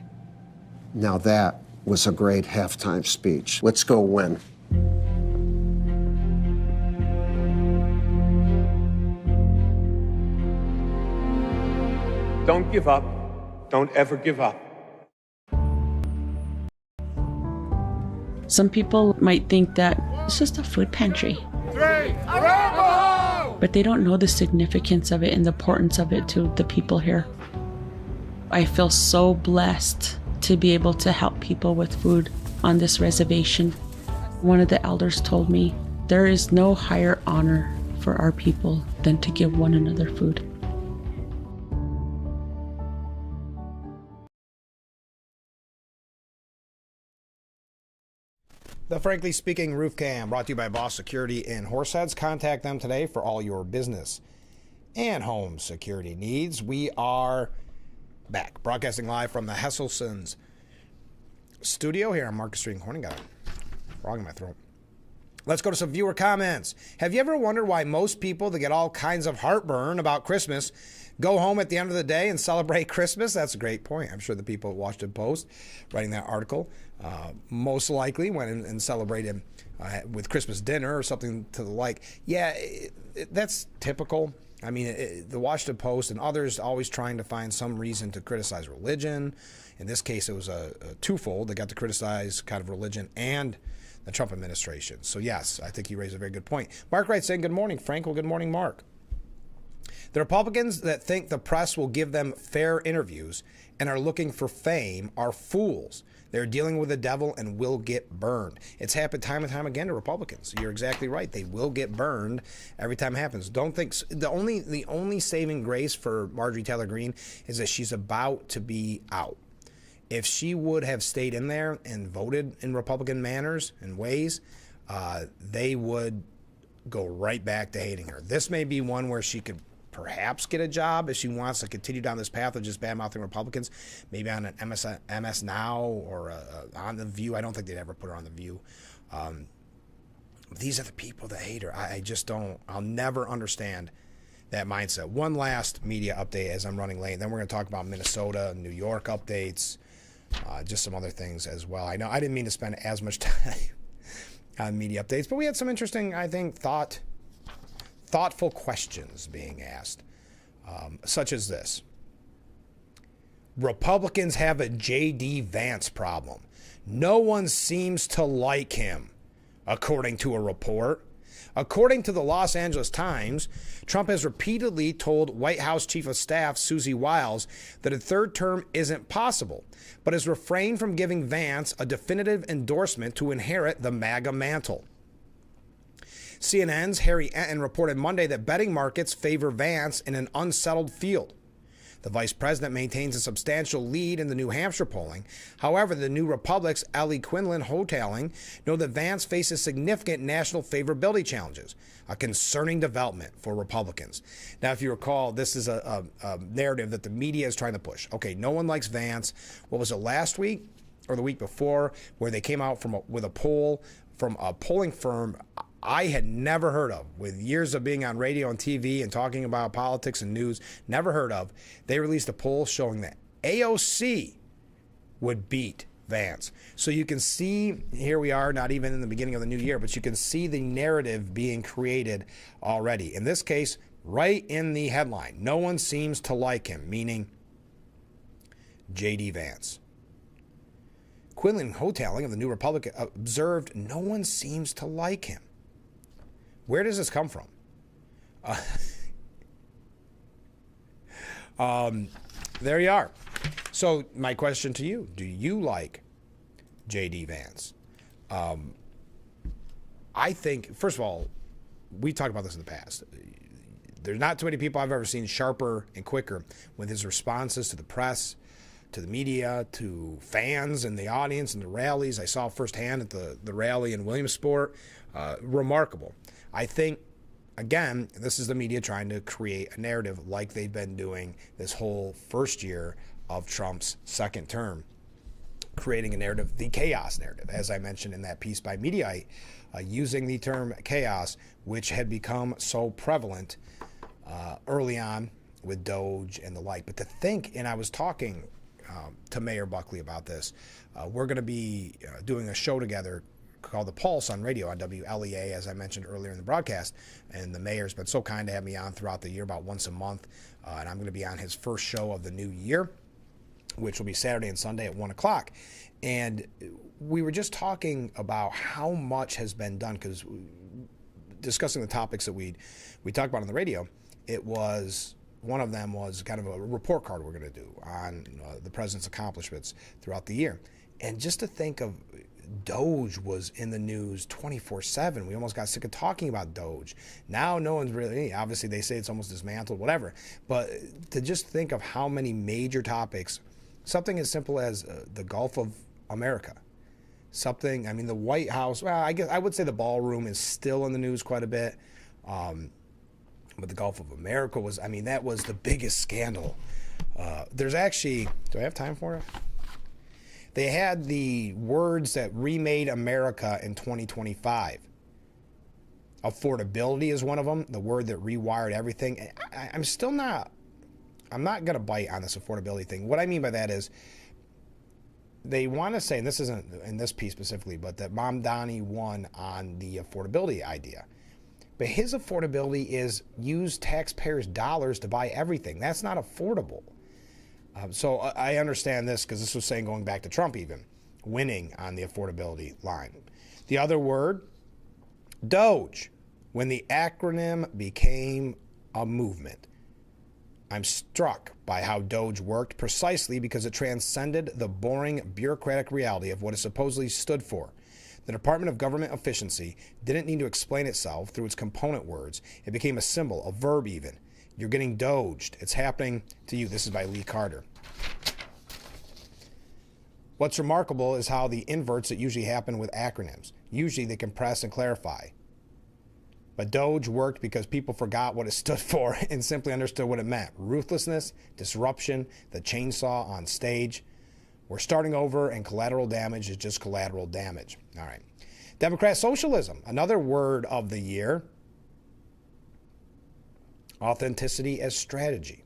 Now that was a great halftime speech. Let's go win. Don't give up. Don't ever give up. Some people might think that it's just a food pantry. But they don't know the significance of it and the importance of it to the people here. I feel so blessed to be able to help people with food on this reservation. One of the elders told me, there is no higher honor for our people than to give one another food. The Frankly Speaking Roof Cam, brought to you by Boss Security in Horseheads. Contact them today for all your business and home security needs. We are back, broadcasting live from the Hesselson's studio here on Market Street in Corning. Got a frog in my throat. Let's go to some viewer comments. Have you ever wondered why most people that get all kinds of heartburn about Christmas go home at the end of the day and celebrate Christmas? That's a great point. I'm sure the people at Washington Post writing that article most likely went and celebrated with Christmas dinner or something to the like. Yeah, that's typical. I mean, the Washington Post and others always trying to find some reason to criticize religion. In this case, it was a twofold. They got to criticize kind of religion and the Trump administration. So yes, I think you raised a very good point. Mark writes saying, good morning, Frank. Well, good morning, Mark. The Republicans that think the press will give them fair interviews and are looking for fame are fools. They're dealing with the devil and will get burned. It's happened time and time again to Republicans. You're exactly right. They will get burned every time it happens. Don't think the only saving grace for Marjorie Taylor Greene is that she's about to be out. If she would have stayed in there and voted in Republican manners and ways, they would go right back to hating her. This may be one where she could perhaps get a job if she wants to continue down this path of just bad-mouthing Republicans, maybe on an MS Now or on The View. I don't think they'd ever put her on The View. These are the people that hate her. I just don't. I'll never understand that mindset. One last media update as I'm running late. Then we're going to talk about Minnesota, New York updates, just some other things as well. I know I didn't mean to spend as much time on media updates, but we had some interesting, I think, thoughtful questions being asked, such as this. Republicans have a J.D. Vance problem. No one seems to like him, according to a report. According to the Los Angeles Times, Trump has repeatedly told White House Chief of Staff Susie Wiles that a third term isn't possible, but has refrained from giving Vance a definitive endorsement to inherit the MAGA mantle. CNN's Harry Enton reported Monday that betting markets favor Vance in an unsettled field. The vice president maintains a substantial lead in the New Hampshire polling. However, the New Republic's Ellie Quinlan hoteling know that Vance faces significant national favorability challenges, a concerning development for Republicans. Now, if you recall, this is a narrative that the media is trying to push. Okay, no one likes Vance. What was it, last week or the week before, where they came out with a poll from a polling firm I had never heard of, with years of being on radio and TV and talking about politics and news, never heard of. They released a poll showing that AOC would beat Vance. So you can see, here we are, not even in the beginning of the new year, but you can see the narrative being created already. In this case, right in the headline, no one seems to like him, meaning J.D. Vance. Quinlan hoteling of the New Republic observed no one seems to like him. Where does this come from? There you are. So my question to you, do you like J.D. Vance? I think, first of all, we talked about this in the past. There's not too many people I've ever seen sharper and quicker with his responses to the press, to the media, to fans and the audience and the rallies. I saw firsthand at the rally in Williamsport. Remarkable. I think, again, this is the media trying to create a narrative like they've been doing this whole first year of Trump's second term, creating a narrative, the chaos narrative, as I mentioned in that piece by Mediaite, using the term chaos, which had become so prevalent early on with Doge and the like. But to think, and I was talking to Mayor Buckley about this, we're going to be doing a show together called The Pulse on radio on WLEA, as I mentioned earlier in the broadcast. And the mayor's been so kind to have me on throughout the year, about once a month. And I'm going to be on his first show of the new year, which will be Saturday and Sunday at 1 o'clock. And we were just talking about how much has been done, because discussing the topics that we talked about on the radio, it was, one of them was kind of a report card we're going to do on the president's accomplishments throughout the year. And just to think of, Doge was in the news 24/7. We almost got sick of talking about Doge. Now no one's really, obviously they say it's almost dismantled, whatever. But to just think of how many major topics, something as simple as the Gulf of America, something, I mean, the White House, well, I guess I would say the ballroom is still in the news quite a bit. But the Gulf of America was, I mean, that was the biggest scandal. There's actually, do I have time for it? They had the words that remade America in 2025 Affordability is one of them, the word that rewired everything. I'm not going to bite on this affordability thing. What I mean by that is they want to say, and this isn't in this piece specifically, but that Mamdani won on the affordability idea. But his affordability is use taxpayers' dollars to buy everything. That's not affordable. So I understand this because this was saying going back to Trump even, winning on the affordability line. The other word, Doge, when the acronym became a movement. I'm struck by how Doge worked precisely because it transcended the boring bureaucratic reality of what it supposedly stood for. The Department of Government Efficiency didn't need to explain itself through its component words. It became a symbol, a verb even. You're getting doged. It's happening to you. This is by Lee Carter. What's remarkable is how the inverts that usually happen with acronyms. Usually they compress and clarify. But Doge worked because people forgot what it stood for and simply understood what it meant. Ruthlessness, disruption, the chainsaw on stage. We're starting over, and collateral damage is just collateral damage. All right. Democrat socialism, another word of the year. Authenticity as strategy.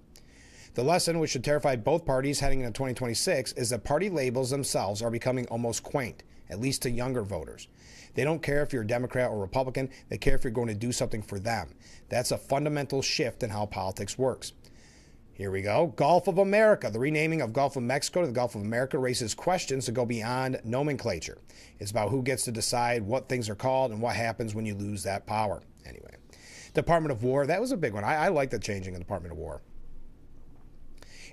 The lesson, which should terrify both parties heading into 2026, is that party labels themselves are becoming almost quaint, at least to younger voters. They don't care if you're a Democrat or Republican. They care if you're going to do something for them. That's a fundamental shift in how politics works. Here we go. Gulf of America. The renaming of Gulf of Mexico to the Gulf of America raises questions that go beyond nomenclature. It's about who gets to decide what things are called and what happens when you lose that power. Anyway, Department of War. That was a big one. I like the changing of the Department of War.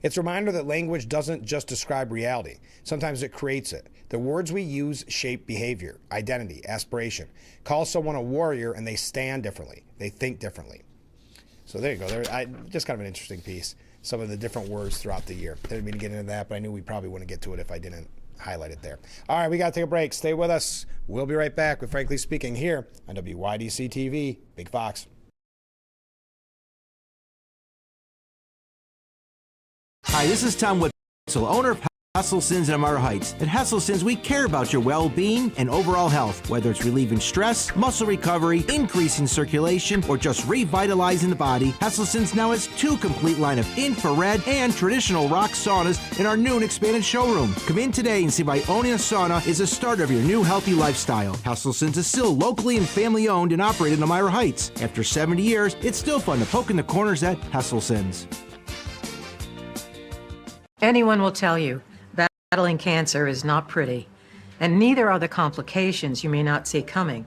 It's a reminder that language doesn't just describe reality. Sometimes it creates it. The words we use shape behavior, identity, aspiration. Call someone a warrior and they stand differently. They think differently. So there you go. Just kind of an interesting piece. Some of the different words throughout the year. Didn't mean to get into that, but I knew we probably wouldn't get to it if I didn't highlight it there. All right, we got to take a break. Stay with us. We'll be right back with Frankly Speaking here on WYDC TV, Big Fox. Hi, this is Tom Witzel, owner of Hesselsen's in Amara Heights. At Hesselsen's, we care about your well-being and overall health, whether it's relieving stress, muscle recovery, increasing circulation, or just revitalizing the body. Hesselsen's now has 2 complete line of infrared and traditional rock saunas in our new and expanded showroom. Come in today and see why owning a sauna is the start of your new healthy lifestyle. Hesselsen's is still locally and family-owned and operated in Amira Heights. After 70 years, it's still fun to poke in the corners at Hesselsen's. Anyone will tell you battling cancer is not pretty, and neither are the complications you may not see coming,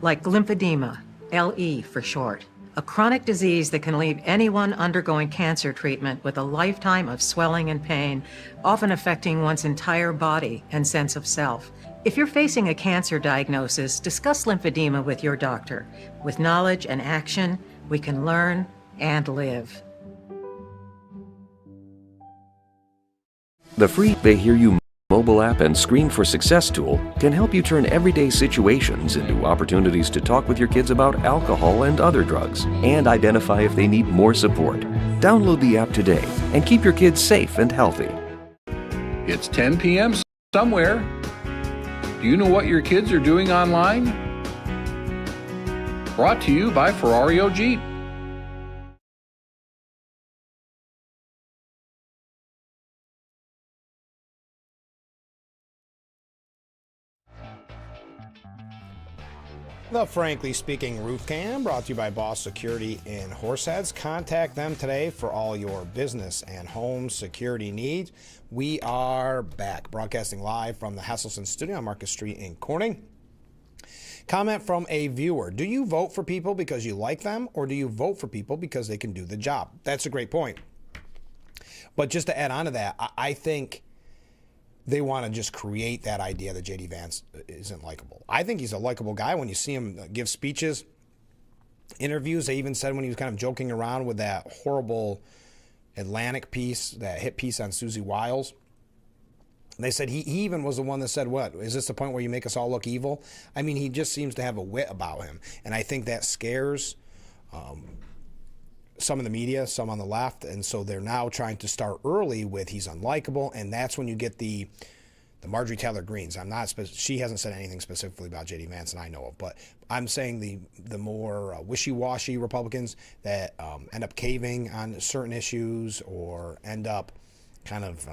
like lymphedema, LE for short, a chronic disease that can leave anyone undergoing cancer treatment with a lifetime of swelling and pain, often affecting one's entire body and sense of self. If you're facing a cancer diagnosis, discuss lymphedema with your doctor. With knowledge and action, we can learn and live. The free They Hear You mobile app and Screen for Success tool can help you turn everyday situations into opportunities to talk with your kids about alcohol and other drugs and identify if they need more support. Download the app today and keep your kids safe and healthy. It's 10 p.m. somewhere. Do you know what your kids are doing online? Brought to you by Ferrario Jeep. The Frankly Speaking Roof Cam, brought to you by Boss Security in Horseheads. Contact them today for all your business and home security needs. We are back, broadcasting live from the Hesselsen studio on Marcus Street in Corning. Comment from a viewer. Do you vote for people because you like them, or do you vote for people because they can do the job? That's a great point. But just to add on to that, I think they want to just create that idea that J.D. Vance isn't likable. I think he's a likable guy when you see him give speeches, interviews. They even said when he was kind of joking around with that horrible Atlantic piece, that hit piece on Susie Wiles. They said he even was the one that said, what, is this the point where you make us all look evil? I mean, he just seems to have a wit about him. And I think that scares some in the media, some on the left, and so they're now trying to start early with he's unlikable, and that's when you get the the Marjorie Taylor Greens. I'm not. She hasn't said anything specifically about J.D. Vance that I know of, but I'm saying the more wishy-washy Republicans that end up caving on certain issues or end up kind of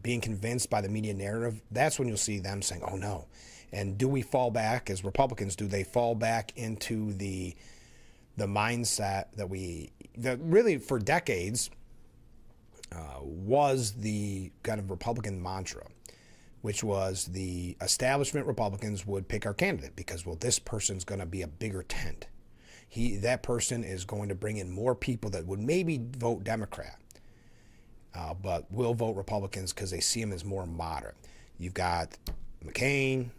being convinced by the media narrative. That's when you'll see them saying, "Oh no." And do we fall back as Republicans? Do they fall back into the mindset that really for decades was the kind of Republican mantra, which was the establishment Republicans would pick our candidate because, well, this person's going to be a bigger tent. That person is going to bring in more people that would maybe vote Democrat, but will vote Republicans because they see him as more moderate. You've got McCain.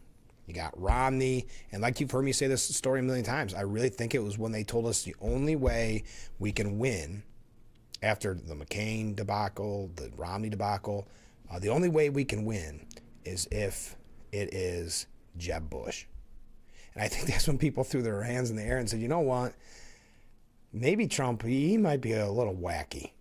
You got Romney, and like you've heard me say this story a million times, I really think it was when they told us the only way we can win after the McCain debacle, the Romney debacle, the only way we can win is if it is Jeb Bush. And I think that's when people threw their hands in the air and said, you know what, maybe Trump, he might be a little wacky.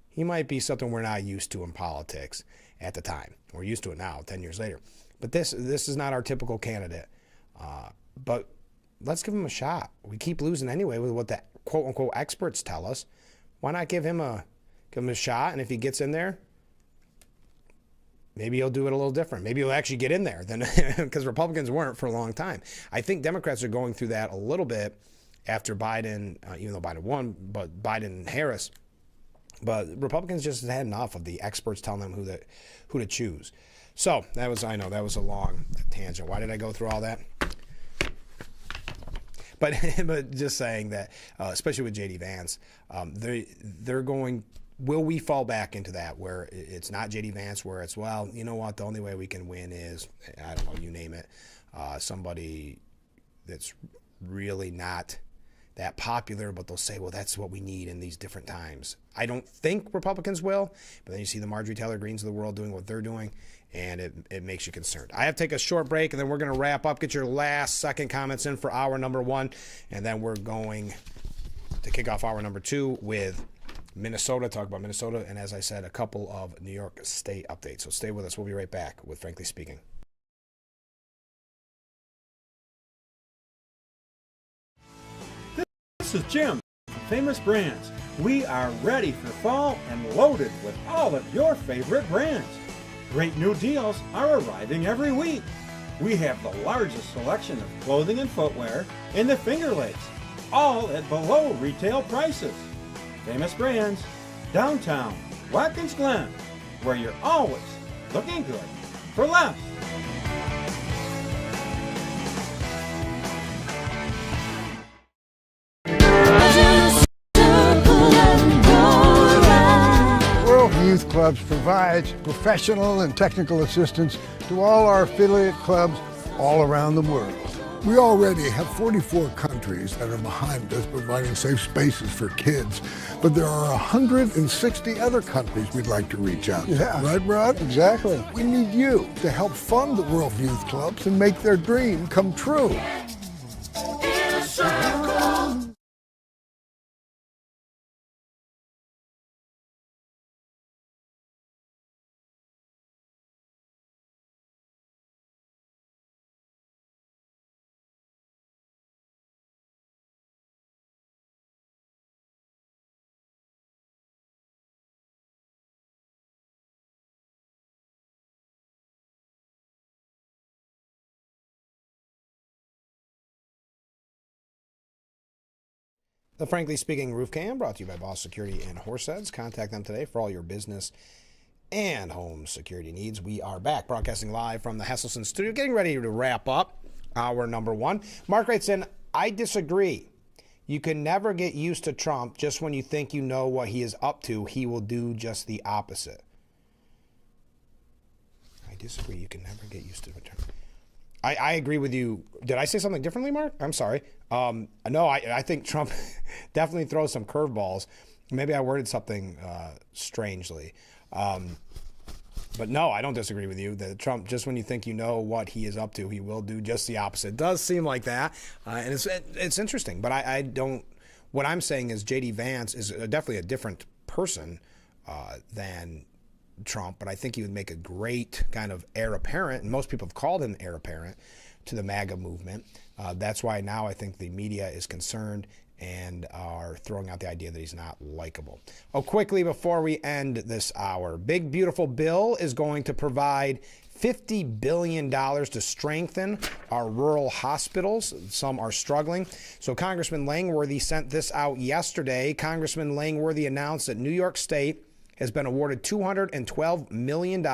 He might be something we're not used to in politics at the time. We're used to it now, 10 years later. But this is not our typical candidate. But let's give him a shot. We keep losing anyway with what the quote-unquote experts tell us. Why not give him a shot? And if he gets in there, maybe he'll do it a little different. Maybe he'll actually get in there, because Republicans weren't for a long time. I think Democrats are going through that a little bit after Biden, even though Biden won, but Biden and Harris. But Republicans just had enough of the experts telling them who to choose. So that was a long tangent. Why did I go through all that? But just saying that, especially with J.D. Vance, they're going. Will we fall back into that where it's not J.D. Vance, where it's, well, you know what, the only way we can win is, I don't know, you name it, somebody that's really not that popular, but they'll say, well, that's what we need in these different times. I don't think Republicans will, but then you see the Marjorie Taylor Greens of the world doing what they're doing, and it makes you concerned. I have to take a short break, and then we're going to wrap up. Get your last second comments in for hour number 1, and then we're going to kick off hour number 2 with Minnesota, talk about Minnesota, and as I said, a couple of New York State updates. So stay with us. We'll be right back with Frankly Speaking. This is Jim from Famous Brands. We are ready for fall and loaded with all of your favorite brands. Great new deals are arriving every week. We have the largest selection of clothing and footwear in the Finger Lakes, all at below retail prices. Famous Brands, downtown Watkins Glen, where you're always looking good for less. World Youth Clubs provides professional and technical assistance to all our affiliate clubs all around the world. We already have 44 countries that are behind us providing safe spaces for kids, but there are 160 other countries we'd like to reach out to. Yeah. Right, Rod? Exactly. We need you to help fund the World Youth Clubs and make their dream come true. In a circle. The Frankly Speaking Roof Cam brought to you by Boss Security and Horseheads. Contact them today for all your business and home security needs. We are back broadcasting live from the Hesselson studio, getting ready to wrap up hour number 1. Mark writes in, I disagree. You can never get used to Trump. Just when you think you know what he is up to, he will do just the opposite. I disagree. You can never get used to Trump. I agree with you. Did I say something differently, Mark? I'm sorry. No, I think Trump definitely throws some curveballs. Maybe I worded something strangely. But no, I don't disagree with you. That Trump, just when you think you know what he is up to, he will do just the opposite. It does seem like that. And it's interesting. But I don't. What I'm saying is J.D. Vance is definitely a different person than Trump, but I think he would make a great kind of heir apparent, and most people have called him heir apparent to the MAGA movement. That's why now I think the media is concerned and are throwing out the idea that he's not likable. Oh, quickly before we end this hour, Big Beautiful Bill is going to provide $50 billion to strengthen our rural hospitals. Some are struggling. So Congressman Langworthy sent this out yesterday. Congressman Langworthy announced that New York State has been awarded $212 million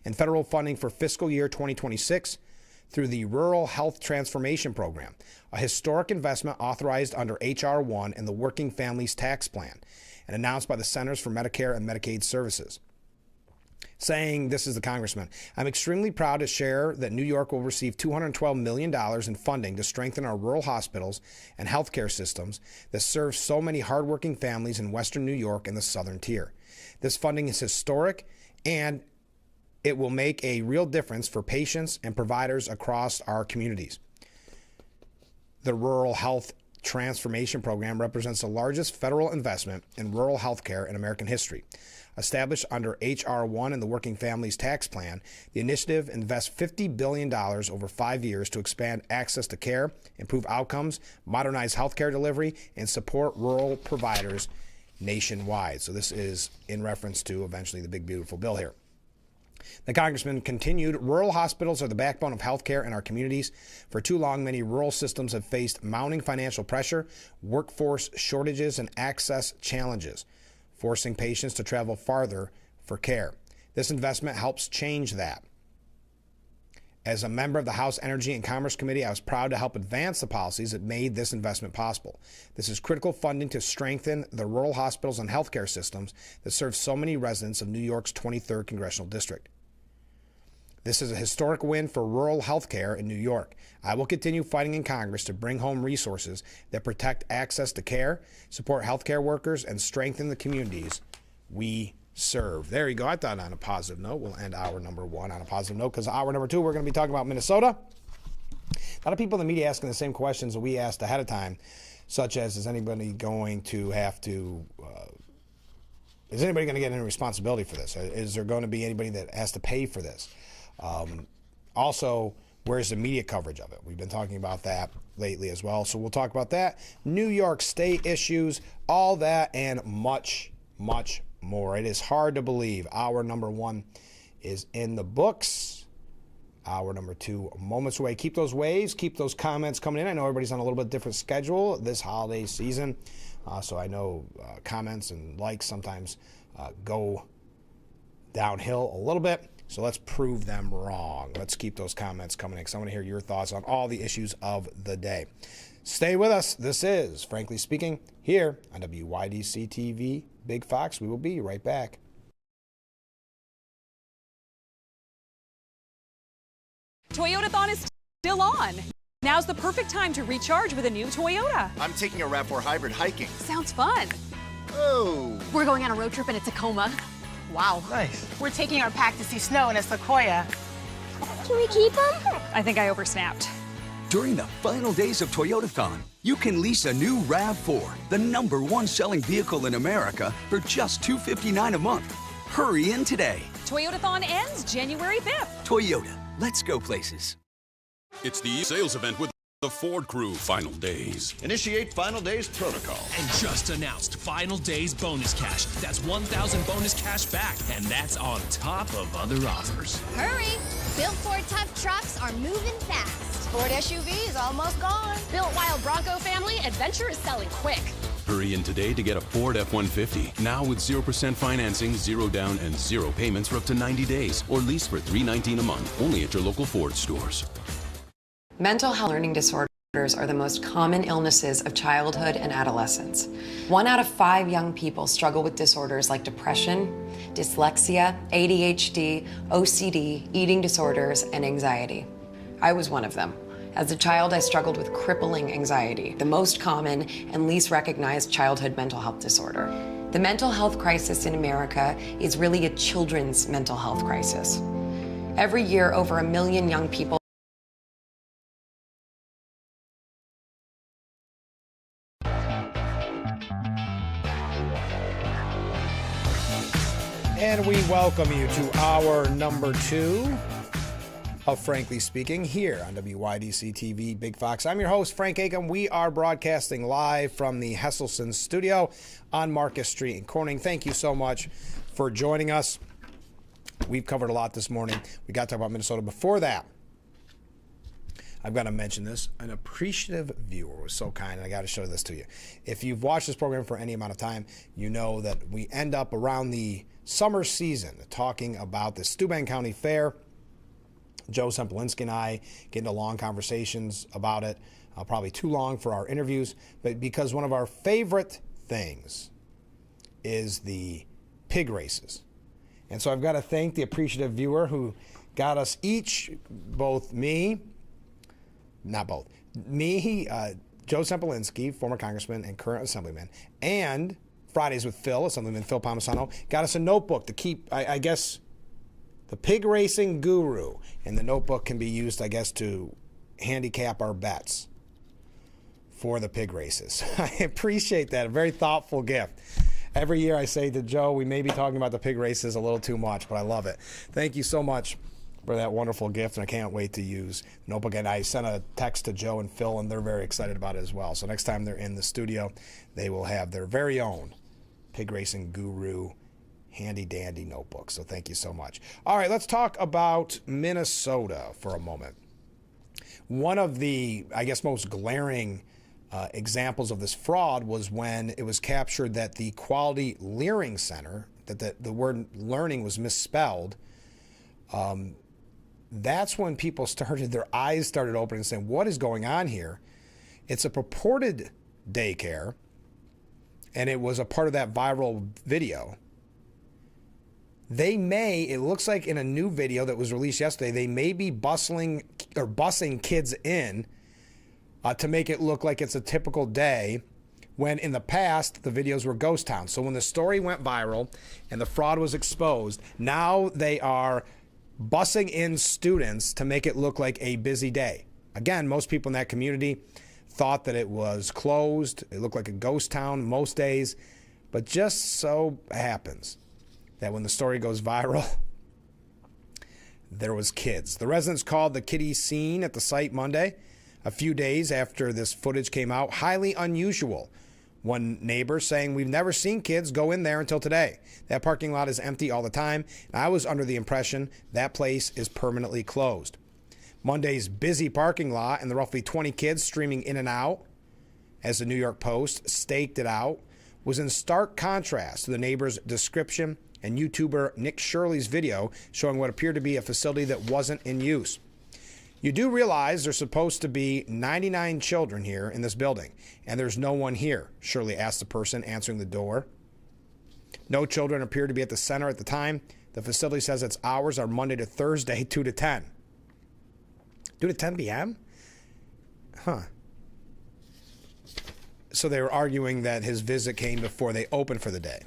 in federal funding for fiscal year 2026 through the Rural Health Transformation Program, a historic investment authorized under H.R. 1 in the Working Families Tax Plan and announced by the Centers for Medicare and Medicaid Services. Saying, this is the congressman, I'm extremely proud to share that New York will receive $212 million in funding to strengthen our rural hospitals and healthcare systems that serve so many hardworking families in Western New York and the Southern Tier. This funding is historic, and it will make a real difference for patients and providers across our communities. The Rural Health Transformation Program represents the largest federal investment in rural health care in American history. Established under H.R. 1 in the Working Families Tax Plan, the initiative invests $50 billion over 5 years to expand access to care, improve outcomes, modernize healthcare delivery, and support rural providers nationwide. So this is in reference to eventually the Big Beautiful Bill here. The congressman continued, rural hospitals are the backbone of healthcare in our communities. For too long, many rural systems have faced mounting financial pressure, workforce shortages, and access challenges, forcing patients to travel farther for care. This investment helps change that. As a member of the House Energy and Commerce Committee, I was proud to help advance the policies that made this investment possible. This is critical funding to strengthen the rural hospitals and healthcare systems that serve so many residents of New York's 23rd Congressional District. This is a historic win for rural healthcare in New York. I will continue fighting in Congress to bring home resources that protect access to care, support healthcare workers, and strengthen the communities we serve. There you go. I thought on a positive note. We'll end hour number 1 on a positive note, because hour number 2, we're going to be talking about Minnesota. A lot of people in the media asking the same questions that we asked ahead of time, such as, is anybody going to have to, is anybody going to get any responsibility for this? Is there going to be anybody that has to pay for this? Also, where's the media coverage of it? We've been talking about that lately as well. So we'll talk about that. New York State issues, all that, and much, much more. It is hard to believe. Hour number 1 is in the books. Hour number 2 moments away. Keep those waves, keep those comments coming in. I know everybody's on a little bit different schedule this holiday season. So I know comments and likes sometimes go downhill a little bit. So let's prove them wrong. Let's keep those comments coming in, because I want to hear your thoughts on all the issues of the day. Stay with us. This is Frankly Speaking here on WYDC TV, Big Fox. We will be right back. Toyotathon is still on. Now's the perfect time to recharge with a new Toyota. I'm taking a RAV4 hybrid hiking. Sounds fun. Oh. We're going on a road trip in a Tacoma. Wow. Nice. We're taking our pack to see snow in a Sequoia. Can we keep them? I think I oversnapped. During the final days of Toyotathon, you can lease a new RAV4, the #1 selling vehicle in America, for just $259 a month. Hurry in today. Toyotathon ends January 5th. Toyota, let's go places. It's the sales event with the Ford Crew Final Days. Initiate Final Days protocol. And just announced Final Days bonus cash. That's 1,000 bonus cash back, and that's on top of other offers. Hurry! Built Ford tough trucks are moving fast. Ford SUV is almost gone. Built Wild Bronco family, adventure is selling quick. Hurry in today to get a Ford F-150. Now with 0% financing, 0 down, and 0 payments for up to 90 days. Or lease for $319 a month. Only at your local Ford stores. Mental health learning disorders are the most common illnesses of childhood and adolescence. 1 out of 5 young people struggle with disorders like depression, dyslexia, ADHD, OCD, eating disorders, and anxiety. I was one of them. As a child, I struggled with crippling anxiety, the most common and least recognized childhood mental health disorder. The mental health crisis in America is really a children's mental health crisis. Every year, over 1 million young people And we welcome you to hour number 2 of Frankly Speaking here on WYDC TV Big Fox. I'm your host, Frank Aiken. We are broadcasting live from the Hesselson studio on Marcus Street in Corning. Thank you so much for joining us. We've covered a lot this morning. We got to talk about Minnesota. Before that, I've got to mention this. An appreciative viewer was so kind, and I got to show this to you. If you've watched this program for any amount of time, you know that we end up around the summer season talking about the Steuben County Fair. Joe Sempolinski and I get into long conversations about it, probably too long for our interviews, but because one of our favorite things is the pig races. And so I've got to thank the appreciative viewer who got us each, Joe Sempolinski, former congressman and current assemblyman, and Fridays with Phil, Assemblyman Phil Palmisano, got us a notebook to keep, I guess, the pig racing guru. And the notebook can be used, I guess, to handicap our bets for the pig races. I appreciate that. A very thoughtful gift. Every year I say to Joe, we may be talking about the pig races a little too much, but I love it. Thank you so much for that wonderful gift, and I can't wait to use the notebook. And I sent a text to Joe and Phil, and they're very excited about it as well. So next time they're in the studio, they will have their very own pig racing guru handy-dandy notebook. So thank you so much. All right, let's talk about Minnesota for a moment. One of the, I guess, most glaring examples of this fraud was when it was captured that the Quality Learning Center, that the word learning was misspelled. That's when people their eyes started opening and saying, what is going on here? It's a purported daycare, and it was a part of that viral video. It looks like in a new video that was released yesterday, they may be busing kids in to make it look like it's a typical day, when in the past, the videos were ghost towns. So when the story went viral and the fraud was exposed, now they are busing in students to make it look like a busy day. Again, most people in that community thought that it was closed. It looked like a ghost town most days. But just so happens that when the story goes viral, there was kids. The residents called the kiddie scene at the site Monday, a few days after this footage came out, highly unusual. One neighbor saying, we've never seen kids go in there until today. That parking lot is empty all the time. And I was under the impression that place is permanently closed. Monday's busy parking lot and the roughly 20 kids streaming in and out, as the New York Post staked it out, was in stark contrast to the neighbor's description and YouTuber Nick Shirley's video showing what appeared to be a facility that wasn't in use. You do realize there's supposed to be 99 children here in this building, and there's no one here, Shirley asked the person answering the door. No children appear to be at the center at the time. The facility says its hours are Monday to Thursday, 2 to 10. 2 to 10 p.m.? Huh. So they were arguing that his visit came before they opened for the day.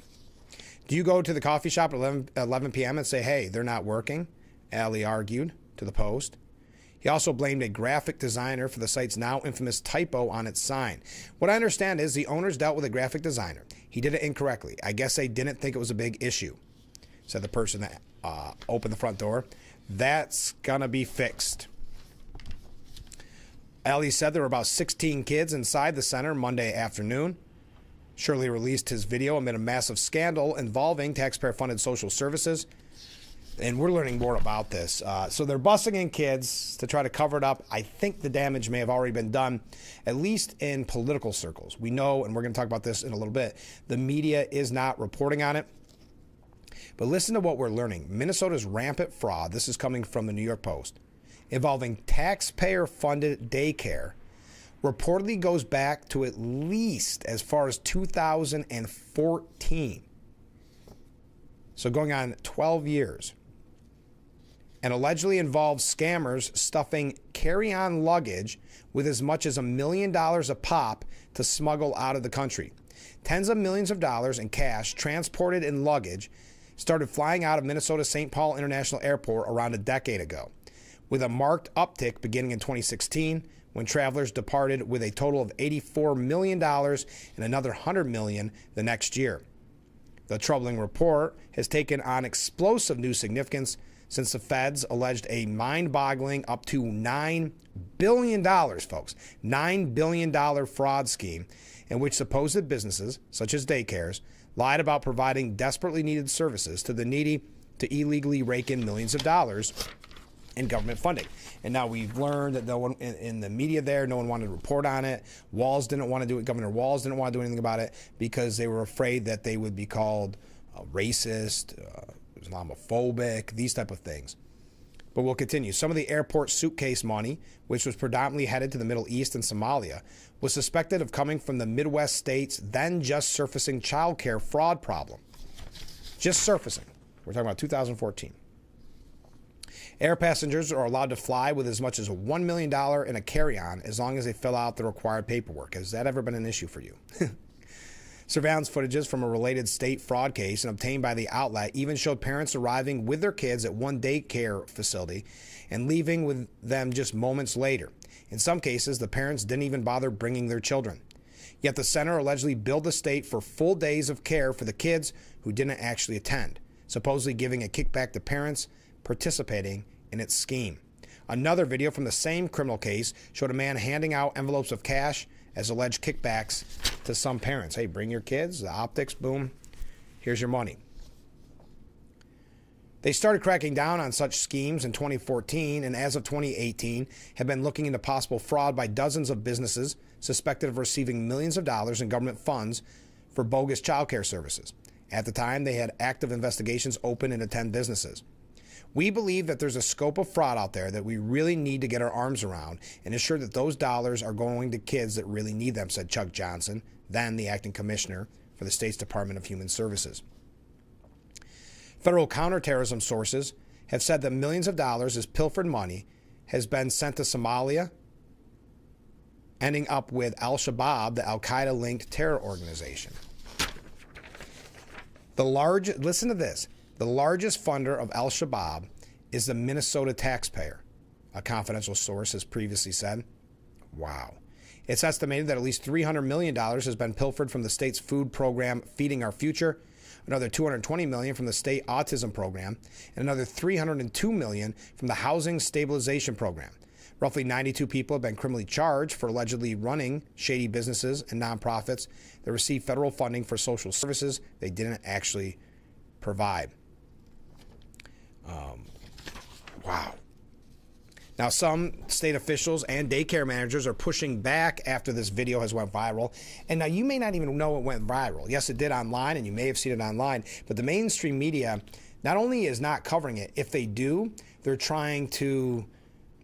Do you go to the coffee shop at 11 p.m. and say, hey, they're not working? Allie argued to the Post. He also blamed a graphic designer for the site's now infamous typo on its sign. What I understand is the owners dealt with a graphic designer. He did it incorrectly. I guess they didn't think it was a big issue, said the person that opened the front door. That's gonna be fixed. Allie said there were about 16 kids inside the center Monday afternoon. Shirley released his video amid a massive scandal involving taxpayer-funded social services. And we're learning more about this. So they're busing in kids to try to cover it up. I think the damage may have already been done, at least in political circles. We know, and we're going to talk about this in a little bit, the media is not reporting on it. But listen to what we're learning. Minnesota's rampant fraud, this is coming from the New York Post, involving taxpayer-funded daycare, reportedly goes back to at least as far as 2014. So going on 12 years. And allegedly involves scammers stuffing carry-on luggage with as much as $1 million a pop to smuggle out of the country. Tens of millions of dollars in cash transported in luggage started flying out of Minnesota's St. Paul International Airport around a decade ago, with a marked uptick beginning in 2016 when travelers departed with a total of $84 million and another $100 million the next year. The troubling report has taken on explosive new significance since the feds alleged a mind-boggling up to $9 billion, folks, $9 billion fraud scheme in which supposed businesses, such as daycares, lied about providing desperately needed services to the needy to illegally rake in millions of dollars in government funding. And now we've learned that no one in the media there, no one wanted to report on it. Walz didn't want to do it. Governor Walz didn't want to do anything about it because they were afraid that they would be called racist, Islamophobic, these type of things. But we'll continue. Some of the airport suitcase money, which was predominantly headed to the Middle East and Somalia, was suspected of coming from the Midwest states' then just surfacing child care fraud problem. Just surfacing. We're talking about 2014. Air passengers are allowed to fly with as much as $1 million in a carry-on as long as they fill out the required paperwork. Has that ever been an issue for you? Surveillance footages from a related state fraud case and obtained by the outlet even showed parents arriving with their kids at one daycare facility and leaving with them just moments later. In some cases, the parents didn't even bother bringing their children. Yet the center allegedly billed the state for full days of care for the kids who didn't actually attend, supposedly giving a kickback to parents participating in its scheme. Another video from the same criminal case showed a man handing out envelopes of cash as alleged kickbacks to some parents. Hey, bring your kids, the optics, boom, here's your money. They started cracking down on such schemes in 2014, and as of 2018, have been looking into possible fraud by dozens of businesses suspected of receiving millions of dollars in government funds for bogus child care services. At the time, they had active investigations open into 10 businesses. We believe that there's a scope of fraud out there that we really need to get our arms around and ensure that those dollars are going to kids that really need them, said Chuck Johnson, then the acting commissioner for the state's Department of Human Services. Federal counterterrorism sources have said that millions of dollars as pilfered money has been sent to Somalia, ending up with Al-Shabaab, the Al-Qaeda-linked terror organization. Listen to this. The largest funder of Al-Shabaab is the Minnesota taxpayer, a confidential source has previously said. Wow. It's estimated that at least $300 million has been pilfered from the state's food program, Feeding Our Future, another $220 million from the state autism program, and another $302 million from the housing stabilization program. Roughly 92 people have been criminally charged for allegedly running shady businesses and nonprofits that receive federal funding for social services they didn't actually provide. Wow. Now, some state officials and daycare managers are pushing back after this video has went viral. And now you may not even know it went viral. Yes, it did online, and you may have seen it online. But the mainstream media not only is not covering it, if they do, they're trying to,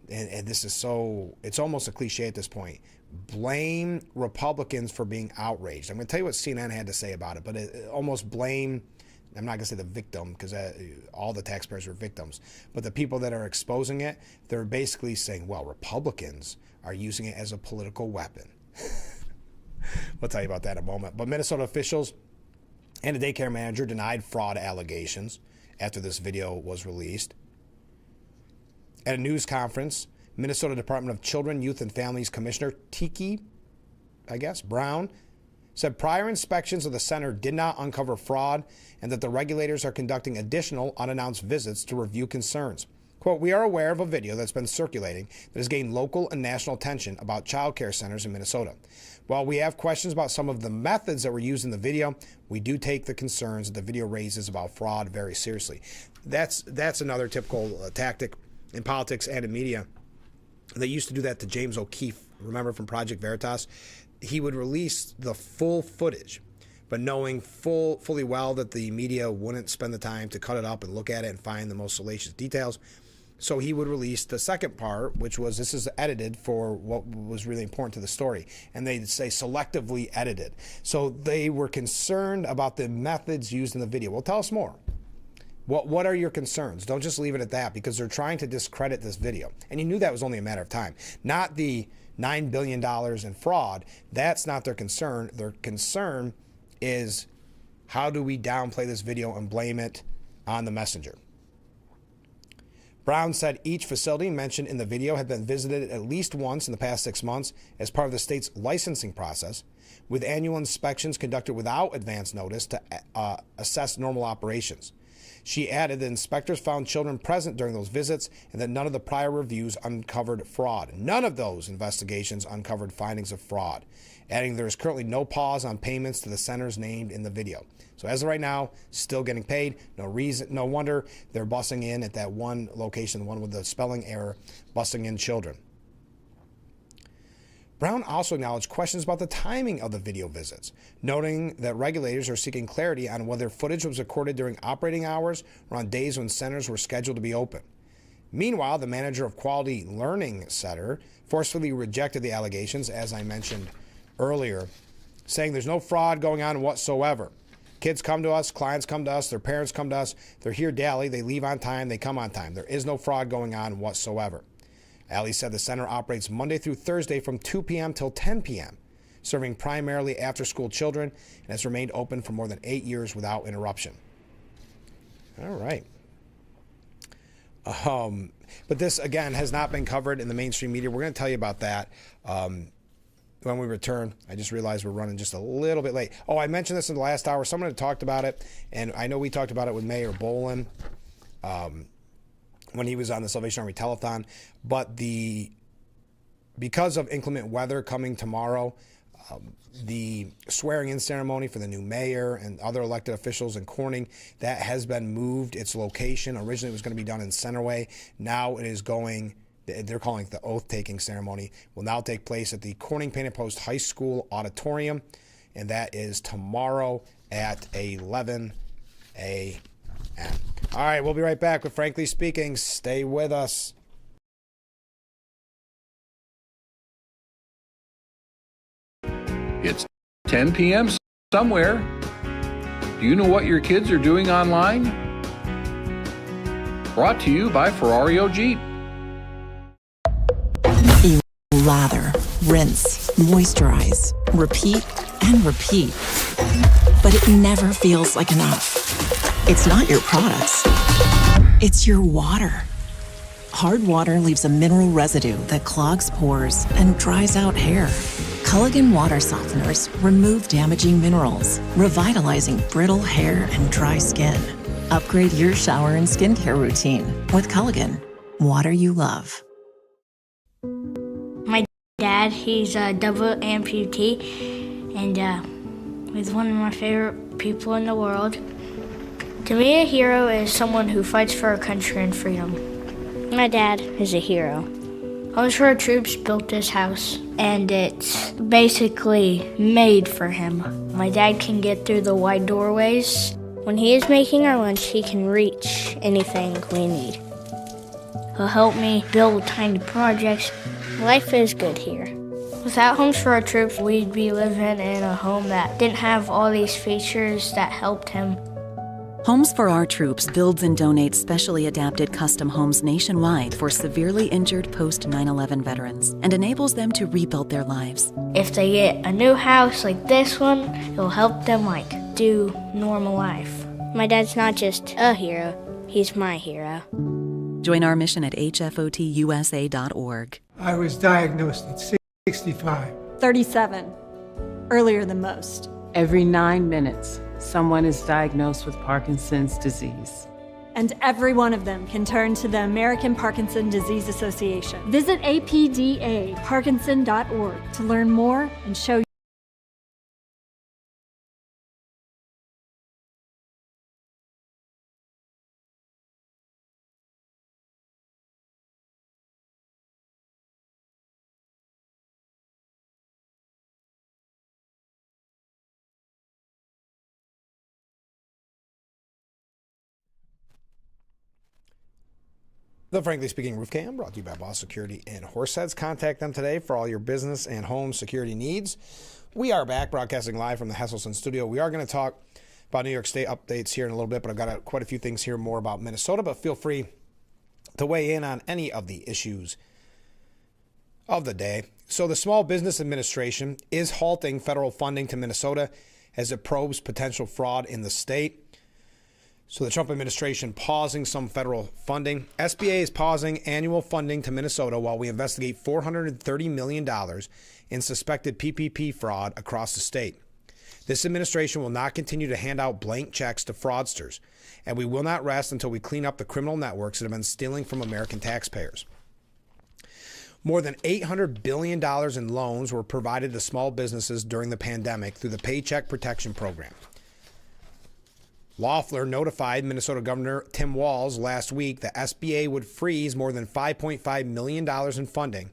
and this is so, it's almost a cliche at this point, blame Republicans for being outraged. I'm going to tell you what CNN had to say about it, but almost blame, I'm not going to say the victim because all the taxpayers are victims, but the people that are exposing it, they're basically saying, well, Republicans are using it as a political weapon. We'll tell you about that in a moment. But Minnesota officials and a daycare manager denied fraud allegations after this video was released. At a news conference, Minnesota Department of Children, Youth, and Families Commissioner Tiki, Brown, said prior inspections of the center did not uncover fraud and that the regulators are conducting additional unannounced visits to review concerns. Quote, we are aware of a video that's been circulating that has gained local and national attention about child care centers in Minnesota. While we have questions about some of the methods that were used in the video, we do take the concerns that the video raises about fraud very seriously. That's another typical tactic in politics and in media. They used to do that to James O'Keefe, remember, from Project Veritas? He would release the full footage, but knowing fully well that the media wouldn't spend the time to cut it up and look at it and find the most salacious details. So he would release the second part, which was, this is edited for what was really important to the story. And they'd say selectively edited. So they were concerned about the methods used in the video. Well, tell us more. What are your concerns? Don't just leave it at that, because they're trying to discredit this video. And you knew that was only a matter of time. Not the $9 billion in fraud. That's not their concern. Their concern is, how do we downplay this video and blame it on the messenger? Brown said each facility mentioned in the video had been visited at least once in the past 6 months as part of the state's licensing process, with annual inspections conducted without advance notice to assess normal operations. She added that inspectors found children present during those visits and that none of the prior reviews uncovered fraud. None of those investigations uncovered findings of fraud, adding there is currently no pause on payments to the centers named in the video. So as of right now, still getting paid. No wonder they're busing in at that one location, the one with the spelling error, busing in children. Brown also acknowledged questions about the timing of the video visits, noting that regulators are seeking clarity on whether footage was recorded during operating hours or on days when centers were scheduled to be open. Meanwhile, the manager of Quality Learning Center forcefully rejected the allegations, as I mentioned earlier, saying there's no fraud going on whatsoever. Kids come to us, clients come to us, their parents come to us, they're here daily, they leave on time, they come on time. There is no fraud going on whatsoever. Alley said the center operates Monday through Thursday from 2 p.m. till 10 p.m., serving primarily after-school children, and has remained open for more than 8 years without interruption. All right. But this, again, has not been covered in the mainstream media. We're going to tell you about that when we return. I just realized we're running just a little bit late. Oh, I mentioned this in the last hour. Someone had talked about it, and I know we talked about it with Mayor Bolin when he was on the Salvation Army telethon. But because of inclement weather coming tomorrow, the swearing-in ceremony for the new mayor and other elected officials in Corning, that has been moved. Its location originally it was going to be done in Centerway. Now it is going, they're calling it the oath-taking ceremony, will now take place at the Corning Painted Post High School Auditorium, and that is tomorrow at 11 a.m. All right, we'll be right back with Frankly Speaking. Stay with us. It's 10 p.m. somewhere. Do you know what your kids are doing online? Brought to you by Ferrario Jeep. You lather, rinse, moisturize, repeat, and repeat. But it never feels like enough. It's not your products. It's your water. Hard water leaves a mineral residue that clogs pores and dries out hair. Culligan water softeners remove damaging minerals, revitalizing brittle hair and dry skin. Upgrade your shower and skincare routine with Culligan, water you love. My dad, he's a double amputee, and he's one of my favorite people in the world. To me, a hero is someone who fights for our country and freedom. My dad is a hero. Homes for Our Troops built this house, and it's basically made for him. My dad can get through the wide doorways. When he is making our lunch, he can reach anything we need. He'll help me build tiny projects. Life is good here. Without Homes for Our Troops, we'd be living in a home that didn't have all these features that helped him. Homes for Our Troops builds and donates specially adapted custom homes nationwide for severely injured post-9/11 veterans and enables them to rebuild their lives. If they get a new house like this one, it'll help them do normal life. My dad's not just a hero, he's my hero. Join our mission at hfotusa.org. I was diagnosed at 65. 37. Earlier than most. Every 9 minutes, someone is diagnosed with Parkinson's disease. And every one of them can turn to the American Parkinson Disease Association. Visit apdaparkinson.org to learn more and show The Frankly Speaking Roof Cam, brought to you by Boss Security in Horseheads. Contact them today for all your business and home security needs. We are back broadcasting live from the Hesselson studio. We are going to talk about New York State updates here in a little bit, but I've got quite a few things here more about Minnesota, but feel free to weigh in on any of the issues of the day. So the Small Business Administration is halting federal funding to Minnesota as it probes potential fraud in the state. So the Trump administration pausing some federal funding. SBA is pausing annual funding to Minnesota while we investigate $430 million in suspected PPP fraud across the state. This administration will not continue to hand out blank checks to fraudsters, and we will not rest until we clean up the criminal networks that have been stealing from American taxpayers. More than $800 billion in loans were provided to small businesses during the pandemic through the Paycheck Protection Program. Loeffler notified Minnesota Governor Tim Walz last week that SBA would freeze more than $5.5 million in funding,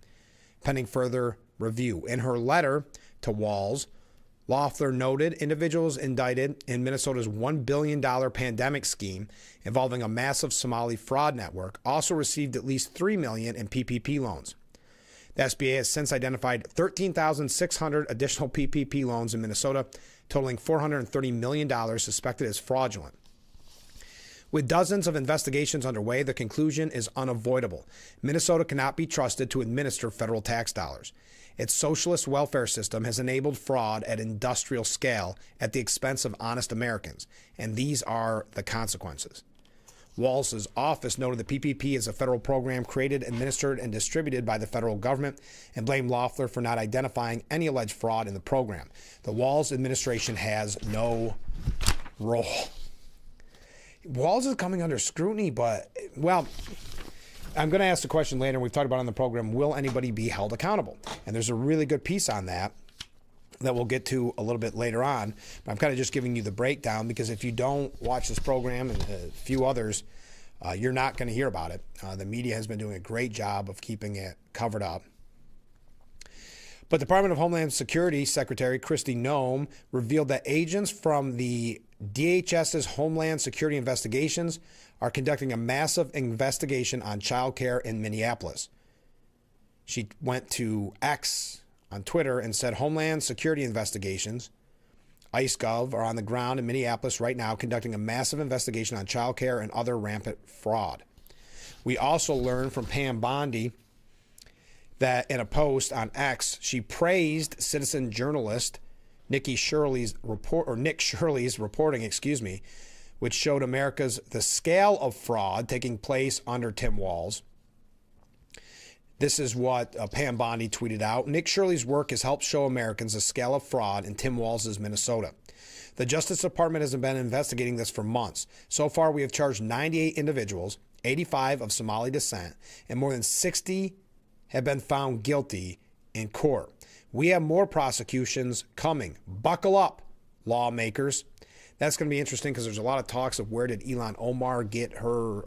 pending further review. In her letter to Walz, Loeffler noted individuals indicted in Minnesota's $1 billion pandemic scheme involving a massive Somali fraud network also received at least $3 million in PPP loans. The SBA has since identified 13,600 additional PPP loans in Minnesota, totaling $430 million suspected as fraudulent. With dozens of investigations underway, the conclusion is unavoidable. Minnesota cannot be trusted to administer federal tax dollars. Its socialist welfare system has enabled fraud at industrial scale at the expense of honest Americans, and these are the consequences. Walz's office noted that PPP is a federal program created, administered, and distributed by the federal government and blamed Loeffler for not identifying any alleged fraud in the program. The Walz administration has no role. Walz is coming under scrutiny, but, well, I'm going to ask the question later, and we've talked about it on the program, will anybody be held accountable? And there's a really good piece on that we'll get to a little bit later on. But I'm kind of just giving you the breakdown because if you don't watch this program and a few others, you're not going to hear about it. The media has been doing a great job of keeping it covered up. But Department of Homeland Security Secretary Kristi Noem revealed that agents from the DHS's Homeland Security Investigations are conducting a massive investigation on child care in Minneapolis. She went to X on Twitter and said Homeland Security Investigations, ICE-Gov, are on the ground in Minneapolis right now conducting a massive investigation on child care and other rampant fraud. We also learned from Pam Bondi that in a post on X, she praised citizen journalist Nick Shirley's reporting, which showed the scale of fraud taking place under Tim Walz. This is what Pam Bondi tweeted out. Nick Shirley's work has helped show Americans the scale of fraud in Tim Walz's Minnesota. The Justice Department has been investigating this for months. So far, we have charged 98 individuals, 85 of Somali descent, and more than 60 have been found guilty in court. We have more prosecutions coming. Buckle up, lawmakers. That's going to be interesting because there's a lot of talks of where did Ilhan Omar get her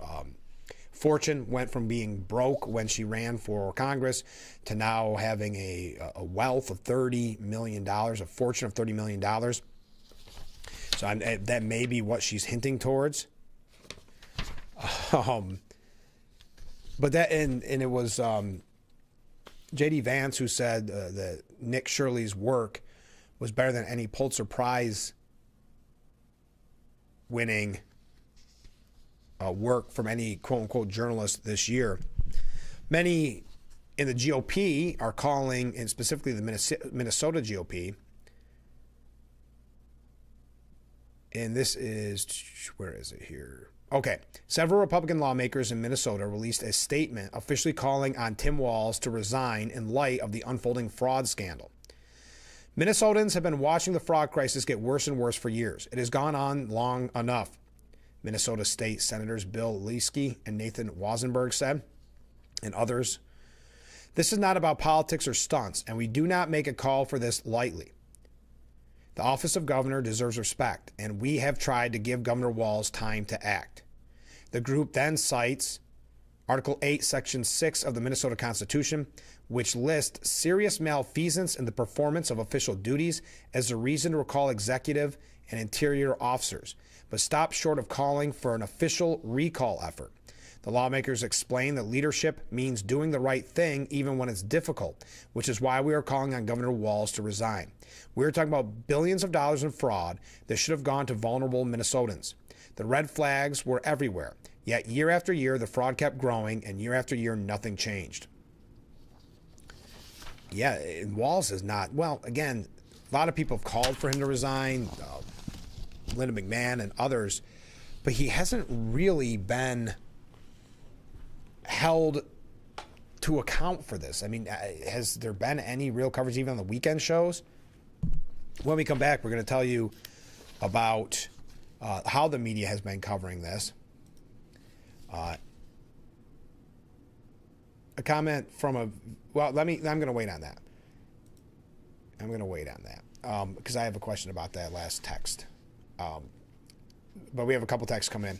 fortune. Went from being broke when she ran for Congress to now having a wealth of $30 million, a fortune of $30 million. So that may be what she's hinting towards. But that, and it was J.D. Vance who said that Nick Shirley's work was better than any Pulitzer Prize winning work from any quote-unquote journalist this year. Many in the GOP are calling, and specifically the Minnesota GOP, and this is, where is it here? Okay. Several Republican lawmakers in Minnesota released a statement officially calling on Tim Walz to resign in light of the unfolding fraud scandal. Minnesotans have been watching the fraud crisis get worse and worse for years. It has gone on long enough, Minnesota State Senators Bill Leski and Nathan Wazenberg said, and others. This is not about politics or stunts, and we do not make a call for this lightly. The office of governor deserves respect, and we have tried to give Governor Walz time to act. The group then cites Article 8, Section 6 of the Minnesota Constitution, which lists serious malfeasance in the performance of official duties as a reason to recall executive and interior officers, but stop short of calling for an official recall effort. The lawmakers explain that leadership means doing the right thing even when it's difficult, which is why we are calling on Governor Walz to resign. We are talking about billions of dollars in fraud that should have gone to vulnerable Minnesotans. The red flags were everywhere, yet year after year the fraud kept growing, and year after year nothing changed. Yeah, and Walz is not, well, again, a lot of people have called for him to resign, Linda McMahon and others, but he hasn't really been held to account for this. I mean, has there been any real coverage even on the weekend shows? When we come back, we're going to tell you about how the media has been covering this. A comment from I'm going to wait on that. I'm going to wait on that because I have a question about that last text. But we have a couple texts come in.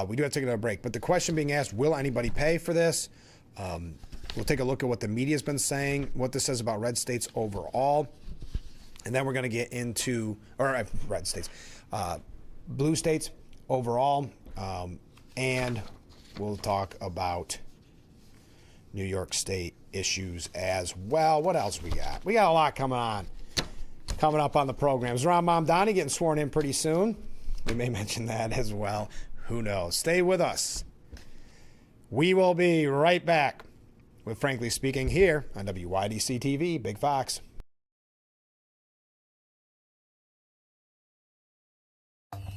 We do have to take another break. But the question being asked, will anybody pay for this? We'll take a look at what the media's been saying, what this says about red states overall. And then we're going to get into, red states, blue states overall. And we'll talk about New York State issues as well. What else we got? We got a lot coming up on the program. Is Ron Mamdani getting sworn in pretty soon? We may mention that as well. Who knows? Stay with us. We will be right back with Frankly Speaking here on WYDC TV, Big Fox.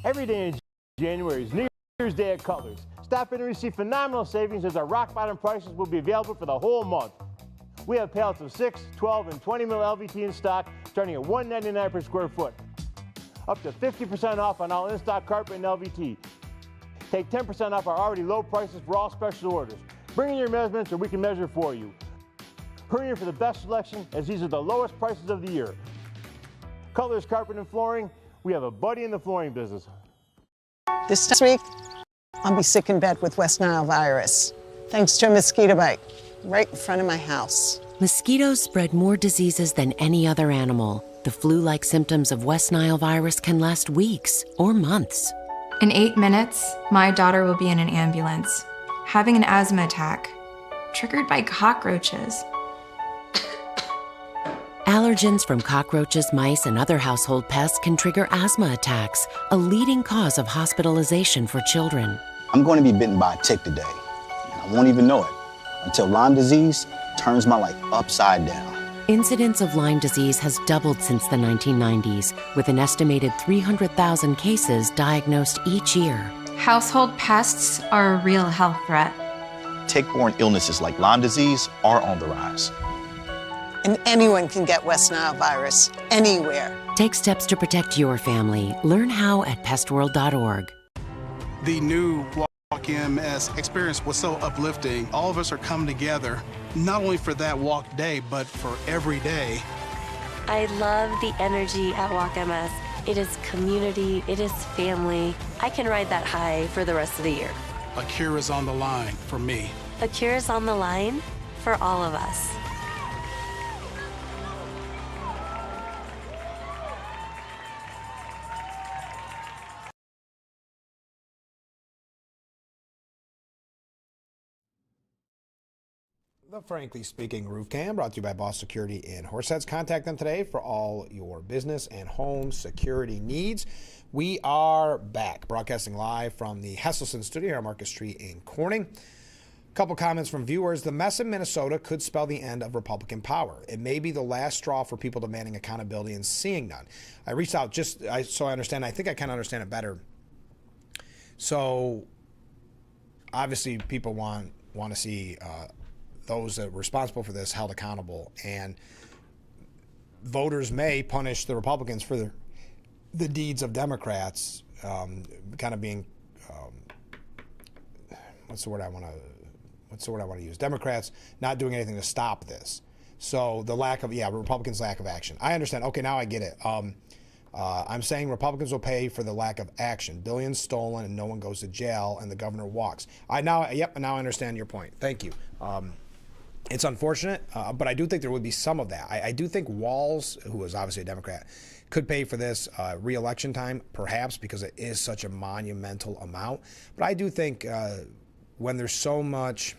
Every day in January is New Year's Day at Cutler's. Stop in and receive phenomenal savings as our rock bottom prices will be available for the whole month. We have pallets of 6, 12, and 20 mil LVT in stock starting at $1.99 per square foot. Up to 50% off on all in-stock carpet and LVT. Take 10% off our already low prices for all special orders. Bring in your measurements or we can measure for you. Hurry in for the best selection as these are the lowest prices of the year. Cutler's Carpet and Flooring, we have a buddy in the flooring business. This week, I'll be sick in bed with West Nile virus, thanks to a mosquito bite right in front of my house. Mosquitoes spread more diseases than any other animal. The flu-like symptoms of West Nile virus can last weeks or months. In 8 minutes, my daughter will be in an ambulance, having an asthma attack, triggered by cockroaches. Allergens from cockroaches, mice, and other household pests can trigger asthma attacks, a leading cause of hospitalization for children. I'm going to be bitten by a tick today, and I won't even know it until Lyme disease turns my life upside down. Incidence of Lyme disease has doubled since the 1990s, with an estimated 300,000 cases diagnosed each year. Household pests are a real health threat. Tick-borne illnesses like Lyme disease are on the rise. And anyone can get West Nile virus, anywhere. Take steps to protect your family. Learn how at pestworld.org. The new Walk MS experience was so uplifting. All of us are coming together, not only for that walk day, but for every day. I love the energy at Walk MS. It is community, it is family. I can ride that high for the rest of the year. A cure is on the line for me. A cure is on the line for all of us. The Frankly Speaking Roof Cam, brought to you by Boss Security in Horseheads. Contact them today for all your business and home security needs. We are back, broadcasting live from the Hesselson studio here on Market Street in Corning. A couple comments from viewers. The mess in Minnesota could spell the end of Republican power. It may be the last straw for people demanding accountability and seeing none. I reached out so I understand. I think I kind of understand it better. So, obviously, people want to see those that were responsible for this held accountable, and voters may punish the Republicans for the deeds of Democrats, kind of being what's the word I want to use? Democrats not doing anything to stop this. So the Republicans' lack of action. I understand. Okay, now I get it. I'm saying Republicans will pay for the lack of action. Billions stolen and no one goes to jail and the governor walks. Now I understand your point. Thank you. It's unfortunate, but I do think there would be some of that. I do think Walz, who is obviously a Democrat, could pay for this re-election time, perhaps because it is such a monumental amount. But I do think when there's so much,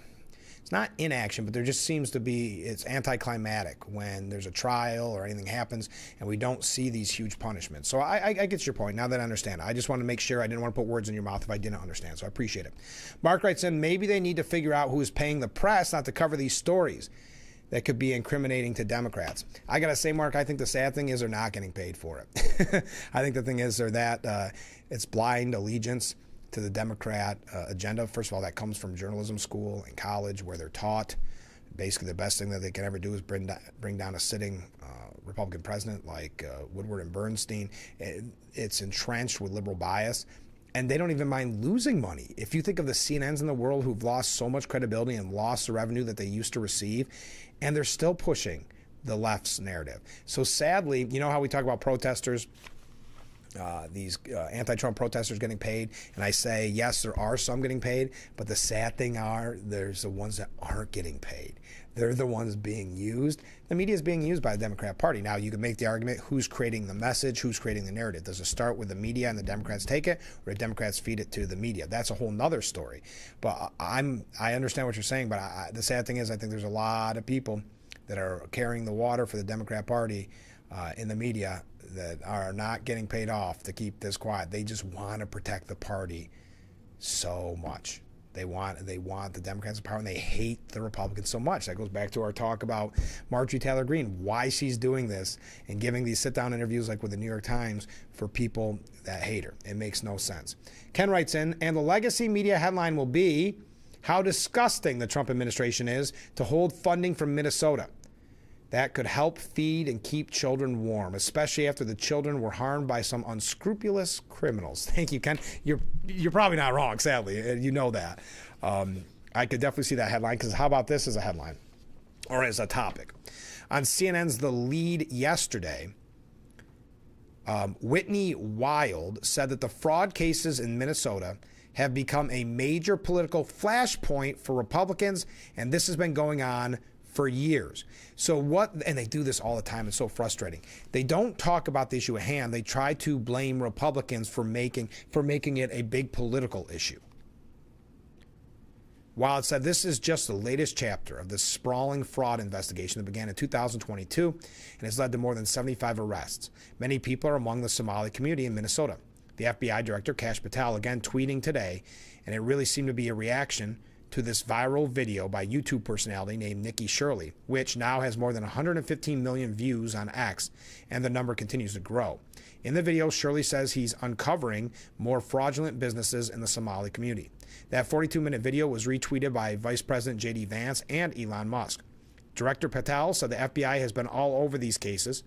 it's not inaction, but there just seems to be, it's anticlimactic when there's a trial or anything happens and we don't see these huge punishments. So I get your point now that I understand. I just want to make sure I didn't want to put words in your mouth if I didn't understand, so I appreciate it. Mark writes in, maybe they need to figure out who is paying the press not to cover these stories that could be incriminating to Democrats. I got to say, Mark, I think the sad thing is they're not getting paid for it. I think the thing is it's blind allegiance. to the Democrat agenda. First of all, that comes from journalism school and college, where they're taught basically the best thing that they can ever do is bring down a sitting Republican president like Woodward and Bernstein. It's entrenched with liberal bias, and they don't even mind losing money. If you think of the CNNs in the world who've lost so much credibility and lost the revenue that they used to receive, and they're still pushing the left's narrative. So sadly, you know how we talk about protesters, these anti-Trump protesters getting paid, and I say, yes, there are some getting paid, but the sad thing are there's the ones that aren't getting paid. They're the ones being used. The media is being used by the Democrat Party. Now, you can make the argument, who's creating the message, who's creating the narrative? Does it start with the media and the Democrats take it, or the Democrats feed it to the media? That's a whole nother story. But I understand what you're saying, but the sad thing is I think there's a lot of people that are carrying the water for the Democrat Party in the media that are not getting paid off to keep this quiet. They just want to protect the party so much. They want the Democrats in power, and they hate the Republicans so much. That goes back to our talk about Marjorie Taylor Greene, why she's doing this and giving these sit-down interviews like with the New York Times for people that hate her. It makes no sense. Ken writes in, and the legacy media headline will be how disgusting the Trump administration is to hold funding from Minnesota. That could help feed and keep children warm, especially after the children were harmed by some unscrupulous criminals. Thank you, Ken. You're probably not wrong, sadly. You know that. I could definitely see that headline, because how about this as a headline or as a topic? On CNN's The Lead yesterday, Whitney Wild said that the fraud cases in Minnesota have become a major political flashpoint for Republicans, and this has been going on for years. So and they do this all the time. It's so frustrating. They don't talk about the issue at hand. They try to blame Republicans for making it a big political issue. Wild said this is just the latest chapter of this sprawling fraud investigation that began in 2022 and has led to more than 75 arrests. Many people are among the Somali community in Minnesota. The FBI director, Kash Patel, again tweeting today, and it really seemed to be a reaction to this viral video by YouTube personality named Nikki Shirley, which now has more than 115 million views on X, and the number continues to grow. In the video, Shirley says he's uncovering more fraudulent businesses in the Somali community. That 42-minute video was retweeted by Vice President J.D. Vance and Elon Musk. Director Patel said the FBI has been all over these cases.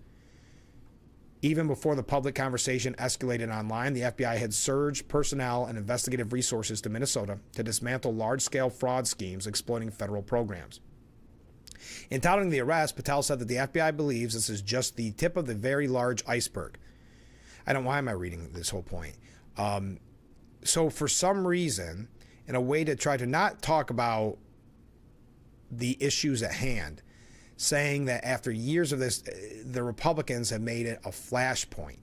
Even before the public conversation escalated online, the FBI had surged personnel and investigative resources to Minnesota to dismantle large-scale fraud schemes exploiting federal programs. In touting the arrest, Patel said that the FBI believes this is just the tip of the very large iceberg. Why am I reading this whole point? So for some reason, in a way to try to not talk about the issues at hand, saying that after years of this, the Republicans have made it a flashpoint.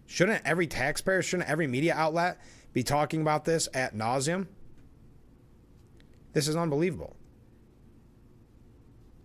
Shouldn't every taxpayer, shouldn't every media outlet be talking about this ad nauseum? This is unbelievable.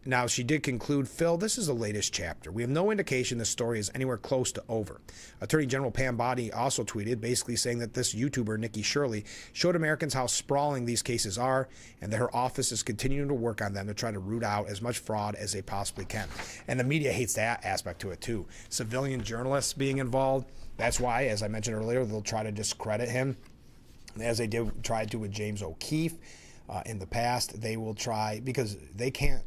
Now, she did conclude, Phil, this is the latest chapter. We have no indication this story is anywhere close to over. Attorney General Pam Bondi also tweeted, basically saying that this YouTuber, Nikki Shirley, showed Americans how sprawling these cases are and that her office is continuing to work on them to try to root out as much fraud as they possibly can. And the media hates that aspect to it, too. Civilian journalists being involved. That's why, as I mentioned earlier, they'll try to discredit him, as they did try to with James O'Keefe in the past. They will try, because they can't.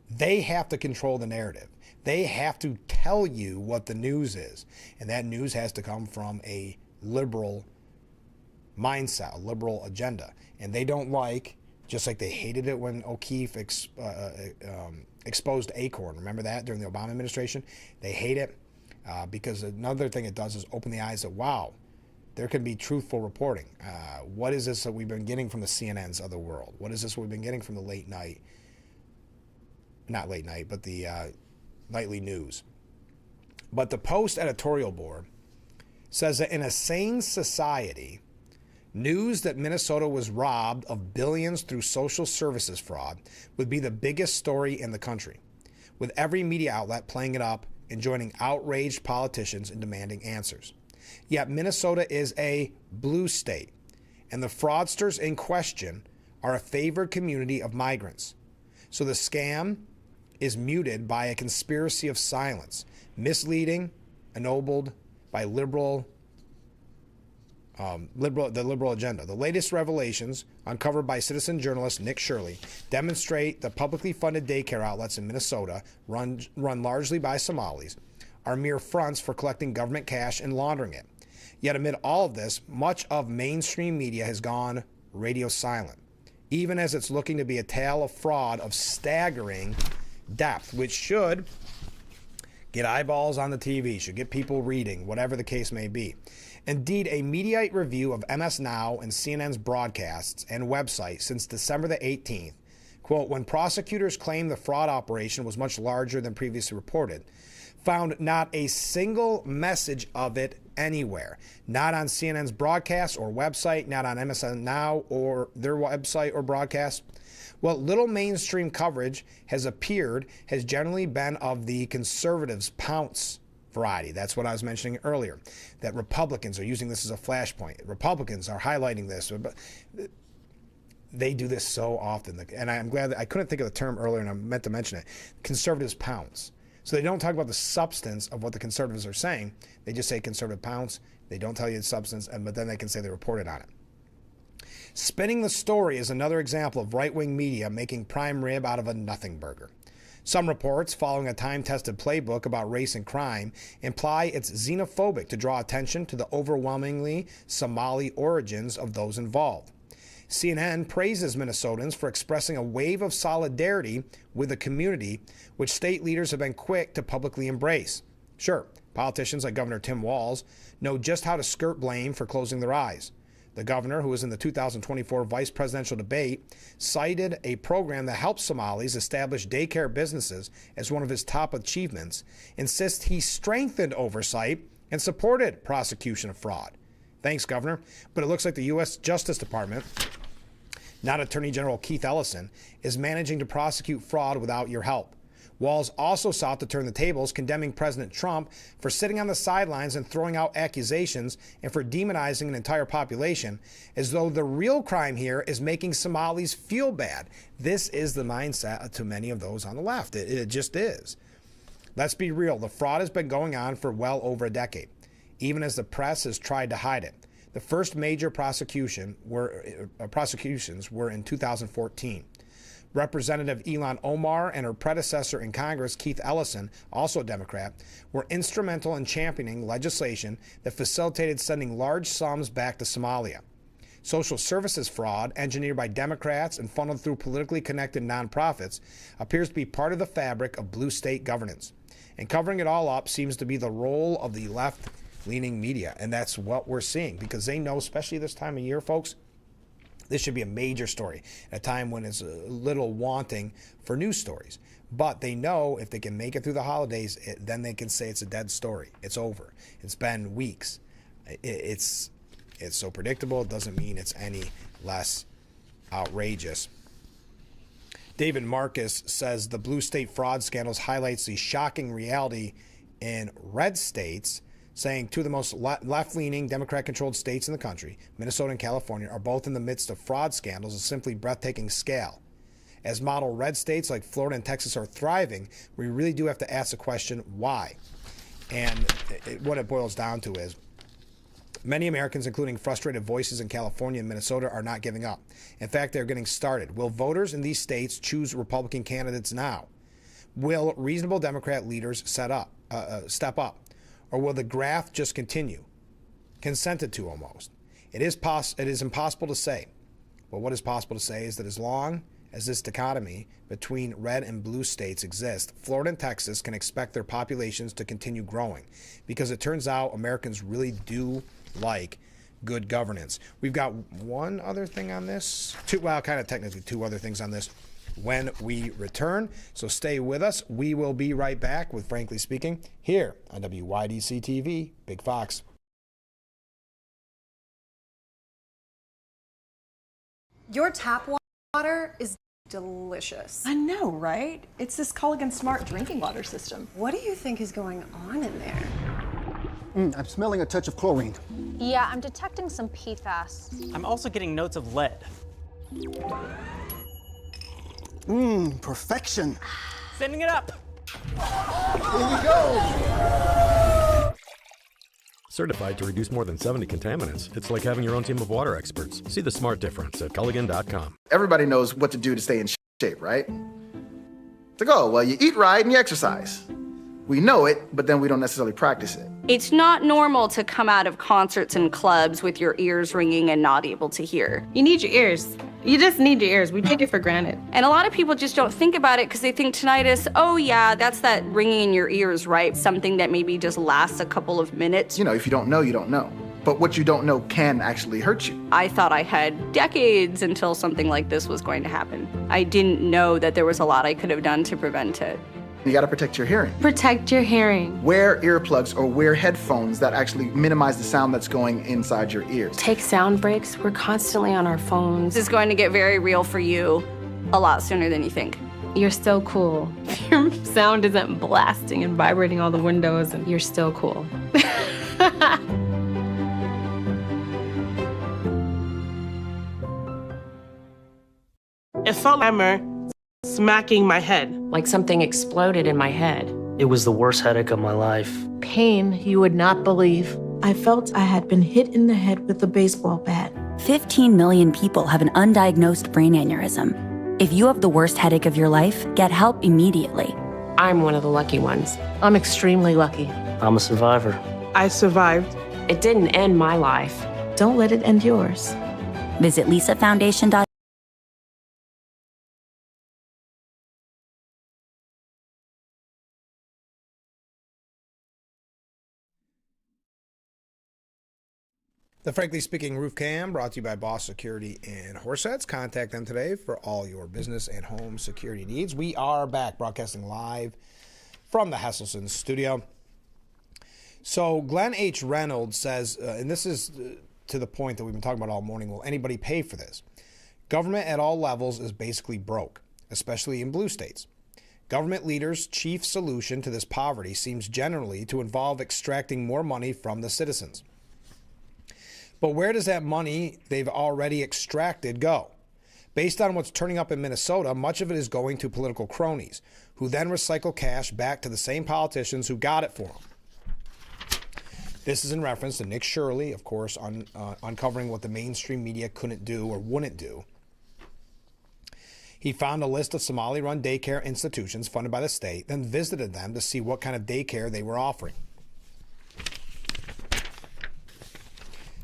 They have to control the narrative. They have to tell you what the news is. And that news has to come from a liberal mindset, a liberal agenda. And they don't like, just like they hated it when O'Keefe exposed Acorn. Remember that during the Obama administration? They hate it because another thing it does is open the eyes that, wow, there can be truthful reporting. What is this that we've been getting from the CNNs of the world? What is this we've been getting from the late night? Not late night, but the nightly news. But the Post editorial board says that in a sane society, news that Minnesota was robbed of billions through social services fraud would be the biggest story in the country, with every media outlet playing it up and joining outraged politicians in demanding answers. Yet Minnesota is a blue state, and the fraudsters in question are a favored community of migrants. So the scam is muted by a conspiracy of silence, misleading, ennobled by liberal the liberal agenda. The latest revelations, uncovered by citizen journalist Nick Shirley, demonstrate the publicly funded daycare outlets in Minnesota, run largely by Somalis, are mere fronts for collecting government cash and laundering it. Yet amid all of this, much of mainstream media has gone radio silent, even as it's looking to be a tale of fraud of staggering depth, which should get eyeballs on the TV, should get people reading, whatever the case may be. Indeed, a Mediaite review of MS Now and CNN's broadcasts and website since December the 18th, quote, when prosecutors claimed the fraud operation was much larger than previously reported, found not a single message of it anywhere. Not on CNN's broadcast or website, not on MS Now or their website or broadcast. What little mainstream coverage has appeared has generally been of the conservatives' pounce variety. That's what I was mentioning earlier, that Republicans are using this as a flashpoint. Republicans are highlighting this. They do this so often. And I'm glad that I couldn't think of the term earlier and I meant to mention it. Conservatives pounce. So they don't talk about the substance of what the conservatives are saying. They just say conservative pounce. They don't tell you the substance, but then they can say they reported on it. Spinning the story is another example of right-wing media making prime rib out of a nothing burger. Some reports, following a time-tested playbook about race and crime, imply it's xenophobic to draw attention to the overwhelmingly Somali origins of those involved. CNN praises Minnesotans for expressing a wave of solidarity with the community, which state leaders have been quick to publicly embrace. Sure, politicians like Governor Tim Walz know just how to skirt blame for closing their eyes. The governor, who was in the 2024 vice presidential debate, cited a program that helps Somalis establish daycare businesses as one of his top achievements, insists he strengthened oversight and supported prosecution of fraud. Thanks, Governor. But it looks like the U.S. Justice Department, not Attorney General Keith Ellison, is managing to prosecute fraud without your help. Walz also sought to turn the tables, condemning President Trump for sitting on the sidelines and throwing out accusations and for demonizing an entire population, as though the real crime here is making Somalis feel bad. This is the mindset to many of those on the left. It just is. Let's be real. The fraud has been going on for well over a decade, even as the press has tried to hide it. The first major prosecutions were in 2014. Representative Ilhan Omar and her predecessor in Congress, Keith Ellison, also a Democrat, were instrumental in championing legislation that facilitated sending large sums back to Somalia. Social services fraud, engineered by Democrats and funneled through politically connected nonprofits, appears to be part of the fabric of blue state governance. And covering it all up seems to be the role of the left-leaning media. And that's what we're seeing, because they know, especially this time of year, folks, this should be a major story at a time when it's a little wanting for news stories. But they know if they can make it through the holidays, then they can say it's a dead story. It's over. It's been weeks. It's so predictable. It doesn't mean it's any less outrageous. David Marcus says the blue state fraud scandals highlights the shocking reality in red states, saying two of the most left-leaning Democrat-controlled states in the country, Minnesota and California, are both in the midst of fraud scandals of simply breathtaking scale. As model red states like Florida and Texas are thriving, we really do have to ask the question, why? And what it boils down to is, many Americans, including frustrated voices in California and Minnesota, are not giving up. In fact, they're getting started. Will voters in these states choose Republican candidates now? Will reasonable Democrat leaders step up? Or will the graft just continue? Consented to almost. It is impossible to say. But what is possible to say is that as long as this dichotomy between red and blue states exists, Florida and Texas can expect their populations to continue growing, because it turns out Americans really do like good governance. We've got one other thing on this. Technically two other things on this when we return. So stay with us. We will be right back with Frankly Speaking here on WYDC TV, Big Fox. Your tap water is delicious. I know, right? It's this Culligan Smart drinking water system. What do you think is going on in there? I'm smelling a touch of chlorine. Yeah, I'm detecting some PFAS. I'm also getting notes of lead. Perfection. Sending it up. Here we go. Certified to reduce more than 70 contaminants. It's like having your own team of water experts. See the smart difference at Culligan.com. Everybody knows what to do to stay in shape, right? It's like, oh, well, you eat right and you exercise. We know it, but then we don't necessarily practice it. It's not normal to come out of concerts and clubs with your ears ringing and not able to hear. You need your ears. You just need your ears. We take it for granted. And a lot of people just don't think about it because they think tinnitus, oh yeah, that's that ringing in your ears, right? Something that maybe just lasts a couple of minutes. You know, if you don't know, you don't know. But what you don't know can actually hurt you. I thought I had decades until something like this was going to happen. I didn't know that there was a lot I could have done to prevent it. You gotta protect your hearing. Protect your hearing. Wear earplugs or wear headphones that actually minimize the sound that's going inside your ears. Take sound breaks. We're constantly on our phones. This is going to get very real for you a lot sooner than you think. You're still cool. Your sound isn't blasting and vibrating all the windows, and you're still cool. It felt like hammer smacking my head. Like something exploded in my head. It was the worst headache of my life. Pain you would not believe. I felt I had been hit in the head with a baseball bat. 15 million people have an undiagnosed brain aneurysm. If you have the worst headache of your life, get help immediately. I'm one of the lucky ones. I'm extremely lucky. I'm a survivor. I survived. It didn't end my life. Don't let it end yours. Visit lisafoundation.org. The Frankly Speaking Roof Cam brought to you by Boss Security in Horseheads. Contact them today for all your business and home security needs. We are back broadcasting live from the Hesselson studio. So Glenn H. Reynolds says, and this is to the point that we've been talking about all morning, will anybody pay for this? Government at all levels is basically broke, especially in blue states. Government leaders' chief solution to this poverty seems generally to involve extracting more money from the citizens. But where does that money they've already extracted go? Based on what's turning up in Minnesota, much of it is going to political cronies, who then recycle cash back to the same politicians who got it for them. This is in reference to Nick Shirley, of course, uncovering what the mainstream media couldn't do or wouldn't do. He found a list of Somali-run daycare institutions funded by the state, then visited them to see what kind of daycare they were offering.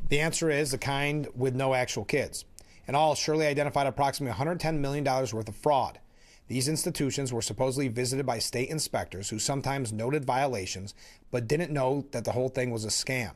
The answer is the kind with no actual kids. In all, Shirley identified approximately $110 million worth of fraud. These institutions were supposedly visited by state inspectors who sometimes noted violations but didn't know that the whole thing was a scam.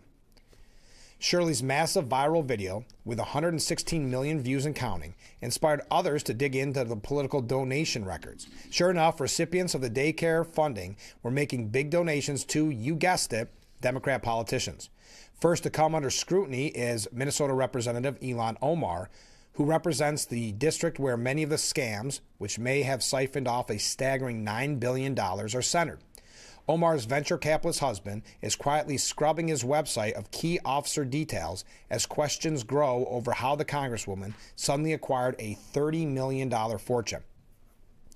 Shirley's massive viral video, with 116 million views and counting, inspired others to dig into the political donation records. Sure enough, recipients of the daycare funding were making big donations to, you guessed it, Democrat politicians. First to come under scrutiny is Minnesota Representative Ilhan Omar, who represents the district where many of the scams, which may have siphoned off a staggering $9 billion, are centered. Omar's venture capitalist husband is quietly scrubbing his website of key officer details as questions grow over how the Congresswoman suddenly acquired a $30 million fortune.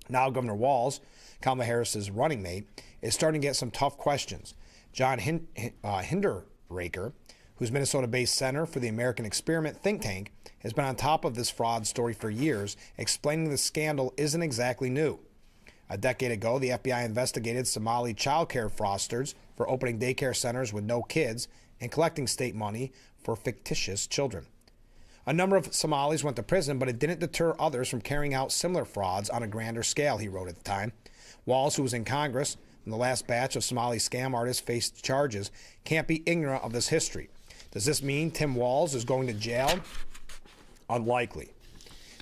Now Governor Walz, Kamala Harris's running mate, is starting to get some tough questions. John Hinderraker, whose Minnesota-based Center for the American Experiment think tank, has been on top of this fraud story for years, explaining the scandal isn't exactly new. A decade ago, the FBI investigated Somali child care fraudsters for opening daycare centers with no kids and collecting state money for fictitious children. A number of Somalis went to prison, but it didn't deter others from carrying out similar frauds on a grander scale, he wrote at the time. Walz, who was in Congress when the last batch of Somali scam artists faced charges, can't be ignorant of this history. Does this mean Tim Walz is going to jail? Unlikely.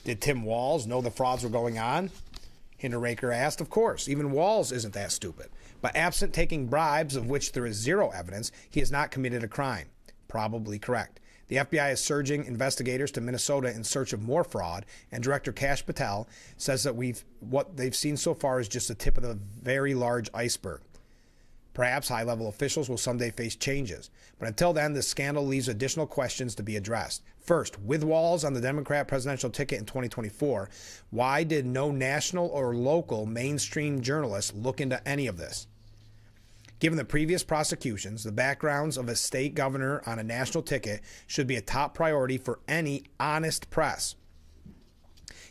Did Tim Walz know the frauds were going on? Hinderraker asked. Of course. Even Walz isn't that stupid. But absent taking bribes, of which there is zero evidence, he has not committed a crime. Probably correct. The FBI is surging investigators to Minnesota in search of more fraud, and Director Kash Patel says that what they've seen so far is just the tip of the very large iceberg. Perhaps high-level officials will someday face changes. But until then, this scandal leaves additional questions to be addressed. First, with Walz on the Democrat presidential ticket in 2024, why did no national or local mainstream journalists look into any of this? Given the previous prosecutions, the backgrounds of a state governor on a national ticket should be a top priority for any honest press.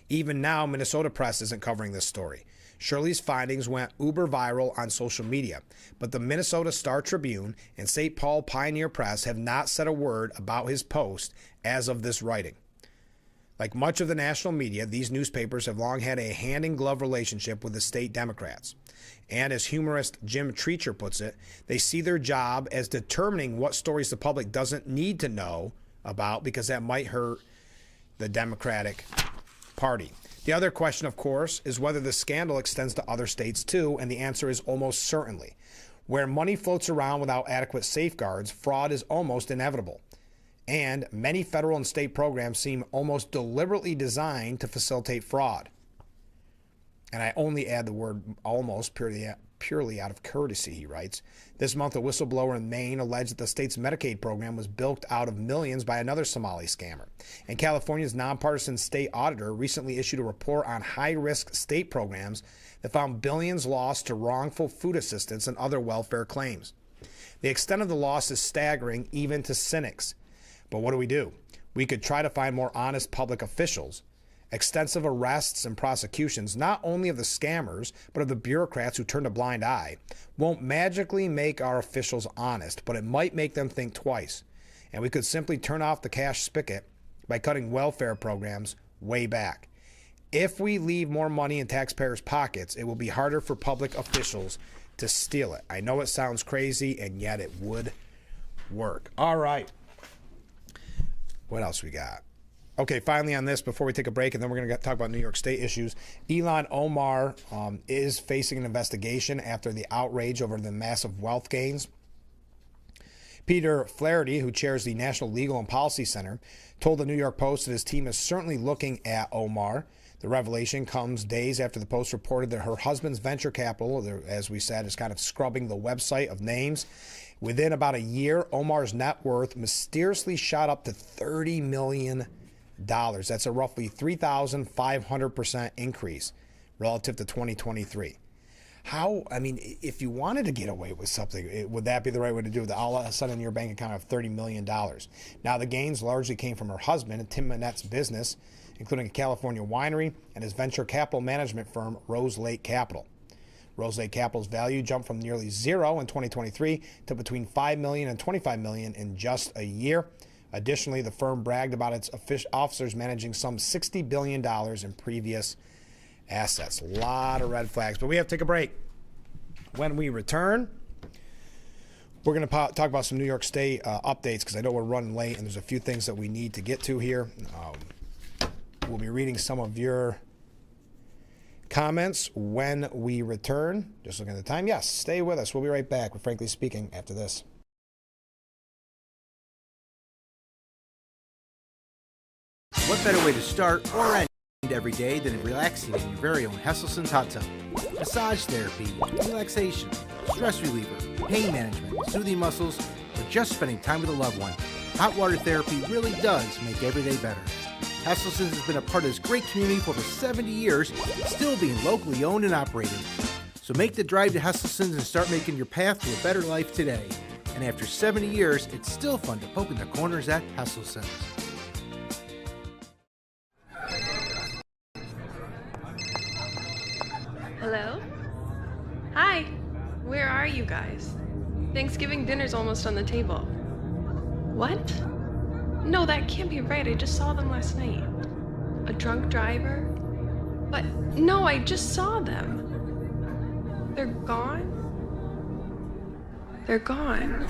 Even now, Minnesota press isn't covering this story. Shirley's findings went uber viral on social media, but the Minnesota Star Tribune and St. Paul Pioneer Press have not said a word about his post as of this writing. Like much of the national media, these newspapers have long had a hand-in-glove relationship with the state Democrats. And as humorist Jim Treacher puts it, they see their job as determining what stories the public doesn't need to know about because that might hurt the Democratic Party. The other question, of course, is whether the scandal extends to other states too, and the answer is almost certainly. Where money floats around without adequate safeguards, fraud is almost inevitable. And many federal and state programs seem almost deliberately designed to facilitate fraud. And I only add the word almost purely out of courtesy, he writes. This month, a whistleblower in Maine alleged that the state's Medicaid program was bilked out of millions by another Somali scammer. And California's nonpartisan state auditor recently issued a report on high-risk state programs that found billions lost to wrongful food assistance and other welfare claims. The extent of the loss is staggering, even to cynics. But what do? We could try to find more honest public officials. Extensive arrests and prosecutions, not only of the scammers, but of the bureaucrats who turned a blind eye, won't magically make our officials honest, but it might make them think twice. And we could simply turn off the cash spigot by cutting welfare programs way back. If we leave more money in taxpayers' pockets, it will be harder for public officials to steal it. I know it sounds crazy, and yet it would work. All right. What else we got? Okay, finally on this, before we take a break, and then we're going to talk about New York State issues, Ilhan Omar is facing an investigation after the outrage over the massive wealth gains. Peter Flaherty, who chairs the National Legal and Policy Center, told the New York Post that his team is certainly looking at Omar. The revelation comes days after the Post reported that her husband's venture capital, as we said, is kind of scrubbing the website of names. Within about a year, Omar's net worth mysteriously shot up to $30 million. That's a roughly 3,500% increase relative to 2023. If you wanted to get away with something, would that be the right way to do it? All of a sudden, your bank account have $30 million. Now, the gains largely came from her husband, Tim Manette's business, including a California winery and his venture capital management firm, Rose Lake Capital. Rose Lake Capital's value jumped from nearly zero in 2023 to between $5 million and $25 million in just a year. Additionally, the firm bragged about its officers managing some $60 billion in previous assets. A lot of red flags, but we have to take a break. When we return, we're going to talk about some New York State updates because I know we're running late and there's a few things that we need to get to here. We'll be reading some of your comments when we return. Just looking at the time. Yes, stay with us. We'll be right back with Frankly Speaking after this. What better way to start or end every day than relaxing in your very own Hesselson's hot tub? Massage therapy, relaxation, stress reliever, pain management, soothing muscles, or just spending time with a loved one. Hot water therapy really does make every day better. Hesselson's has been a part of this great community for over 70 years, still being locally owned and operated. So make the drive to Hesselson's and start making your path to a better life today. And after 70 years, it's still fun to poke in the corners at Hesselson's. Hello? Hi. Where are you guys? Thanksgiving dinner's almost on the table. What? No, that can't be right. I just saw them last night. A drunk driver? But no, I just saw them. They're gone? They're gone.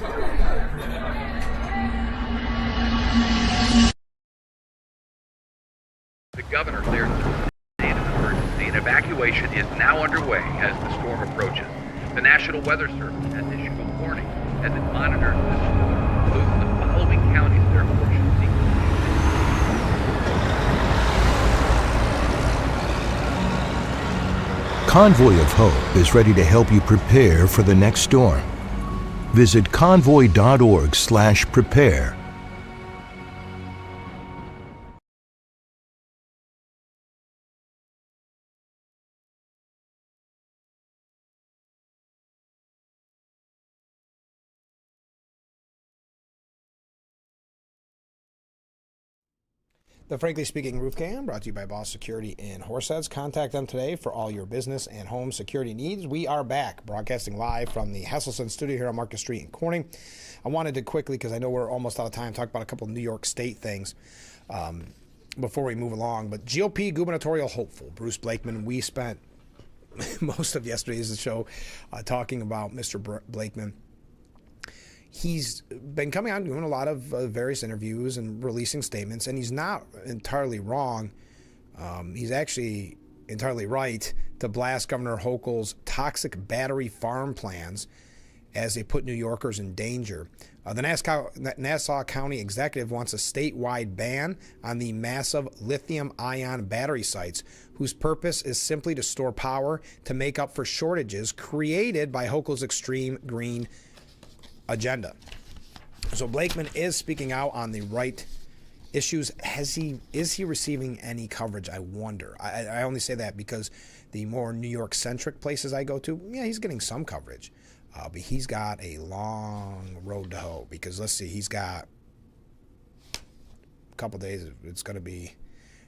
The governor cleared the state of emergency, and evacuation is now underway as the storm approaches. The National Weather Service has issued a warning as it monitors the storm, including the following counties that are fortunately. Convoy of Hope is ready to help you prepare for the next storm. Visit convoy.org/prepare The Frankly Speaking Roof Cam, brought to you by Boss Security in Horseheads. Contact them today for all your business and home security needs. We are back, broadcasting live from the Hesselson studio here on Market Street in Corning. I wanted to quickly, because I know we're almost out of time, talk about a couple of New York State things before we move along. But GOP gubernatorial hopeful Bruce Blakeman, we spent most of yesterday's show talking about Mr. Blakeman. He's been coming out and doing a lot of various interviews and releasing statements, and he's not entirely wrong. He's actually entirely right to blast Governor Hochul's toxic battery farm plans as they put New Yorkers in danger. The Nassau County executive wants a statewide ban on the massive lithium-ion battery sites, whose purpose is simply to store power to make up for shortages created by Hochul's extreme green agenda. So Blakeman is speaking out on the right issues. Is he receiving any coverage? I wonder. I only say that because the more New York centric places I go to, yeah, he's getting some coverage, but he's got a long road to hoe, because let's see, he's got a couple days. It's going to be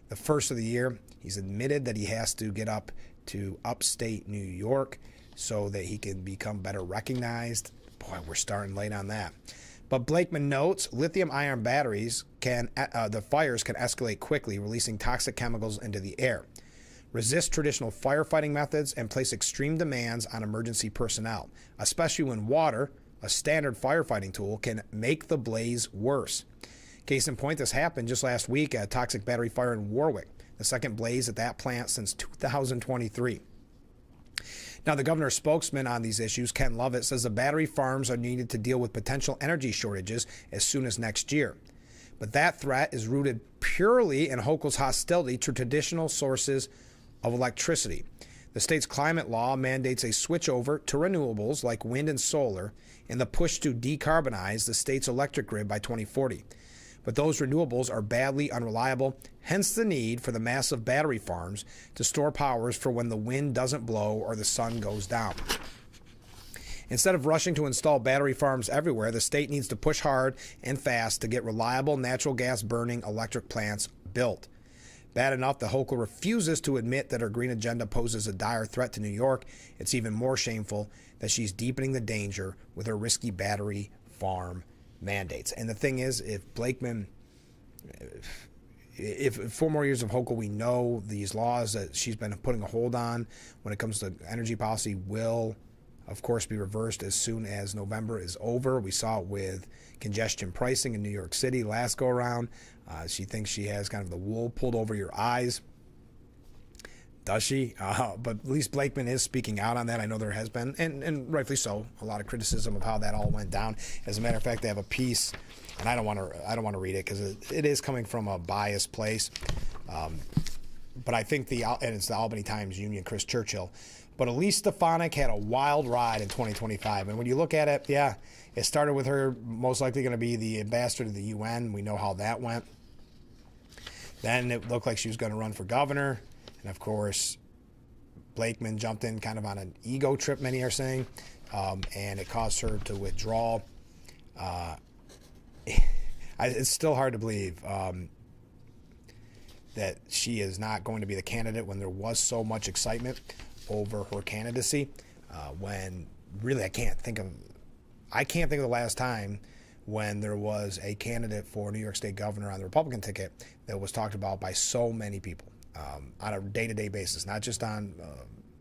the first of the year. He's admitted that he has to get up to upstate New York so that he can become better recognized. Boy, we're starting late on that. But Blakeman notes lithium-ion batteries the fires can escalate quickly, releasing toxic chemicals into the air, resist traditional firefighting methods, and place extreme demands on emergency personnel, especially when water, a standard firefighting tool, can make the blaze worse. Case in point, this happened just last week at a toxic battery fire in Warwick, the second blaze at that plant since 2023. Now, the governor's spokesman on these issues, Ken Lovett, says the battery farms are needed to deal with potential energy shortages as soon as next year. But that threat is rooted purely in Hochul's hostility to traditional sources of electricity. The state's climate law mandates a switch over to renewables like wind and solar in the push to decarbonize the state's electric grid by 2040. But those renewables are badly unreliable, hence the need for the massive battery farms to store powers for when the wind doesn't blow or the sun goes down. Instead of rushing to install battery farms everywhere, the state needs to push hard and fast to get reliable natural gas burning electric plants built. Bad enough that Hochul refuses to admit that her green agenda poses a dire threat to New York. It's even more shameful that she's deepening the danger with her risky battery farm mandates. And the thing is, if Blakeman, if 4 more years of Hochul, we know these laws that she's been putting a hold on when it comes to energy policy will, of course, be reversed as soon as November is over. We saw it with congestion pricing in New York City last go around. She thinks she has kind of the wool pulled over your eyes. Does she? But at least Blakeman is speaking out on that. I know there has been, and rightfully so, a lot of criticism of how that all went down. As a matter of fact, they have a piece, and I don't want to read it because it is coming from a biased place. But I think and it's the Albany Times Union, Chris Churchill. But Elise Stefanik had a wild ride in 2025, and when you look at it, yeah, it started with her most likely going to be the ambassador to the UN. We know how that went. Then it looked like she was going to run for governor. And, of course, Blakeman jumped in kind of on an ego trip, many are saying, and it caused her to withdraw. It's still hard to believe that she is not going to be the candidate when there was so much excitement over her candidacy. When really I can't think of the last time when there was a candidate for New York State governor on the Republican ticket that was talked about by so many people. On a day-to-day basis, not just on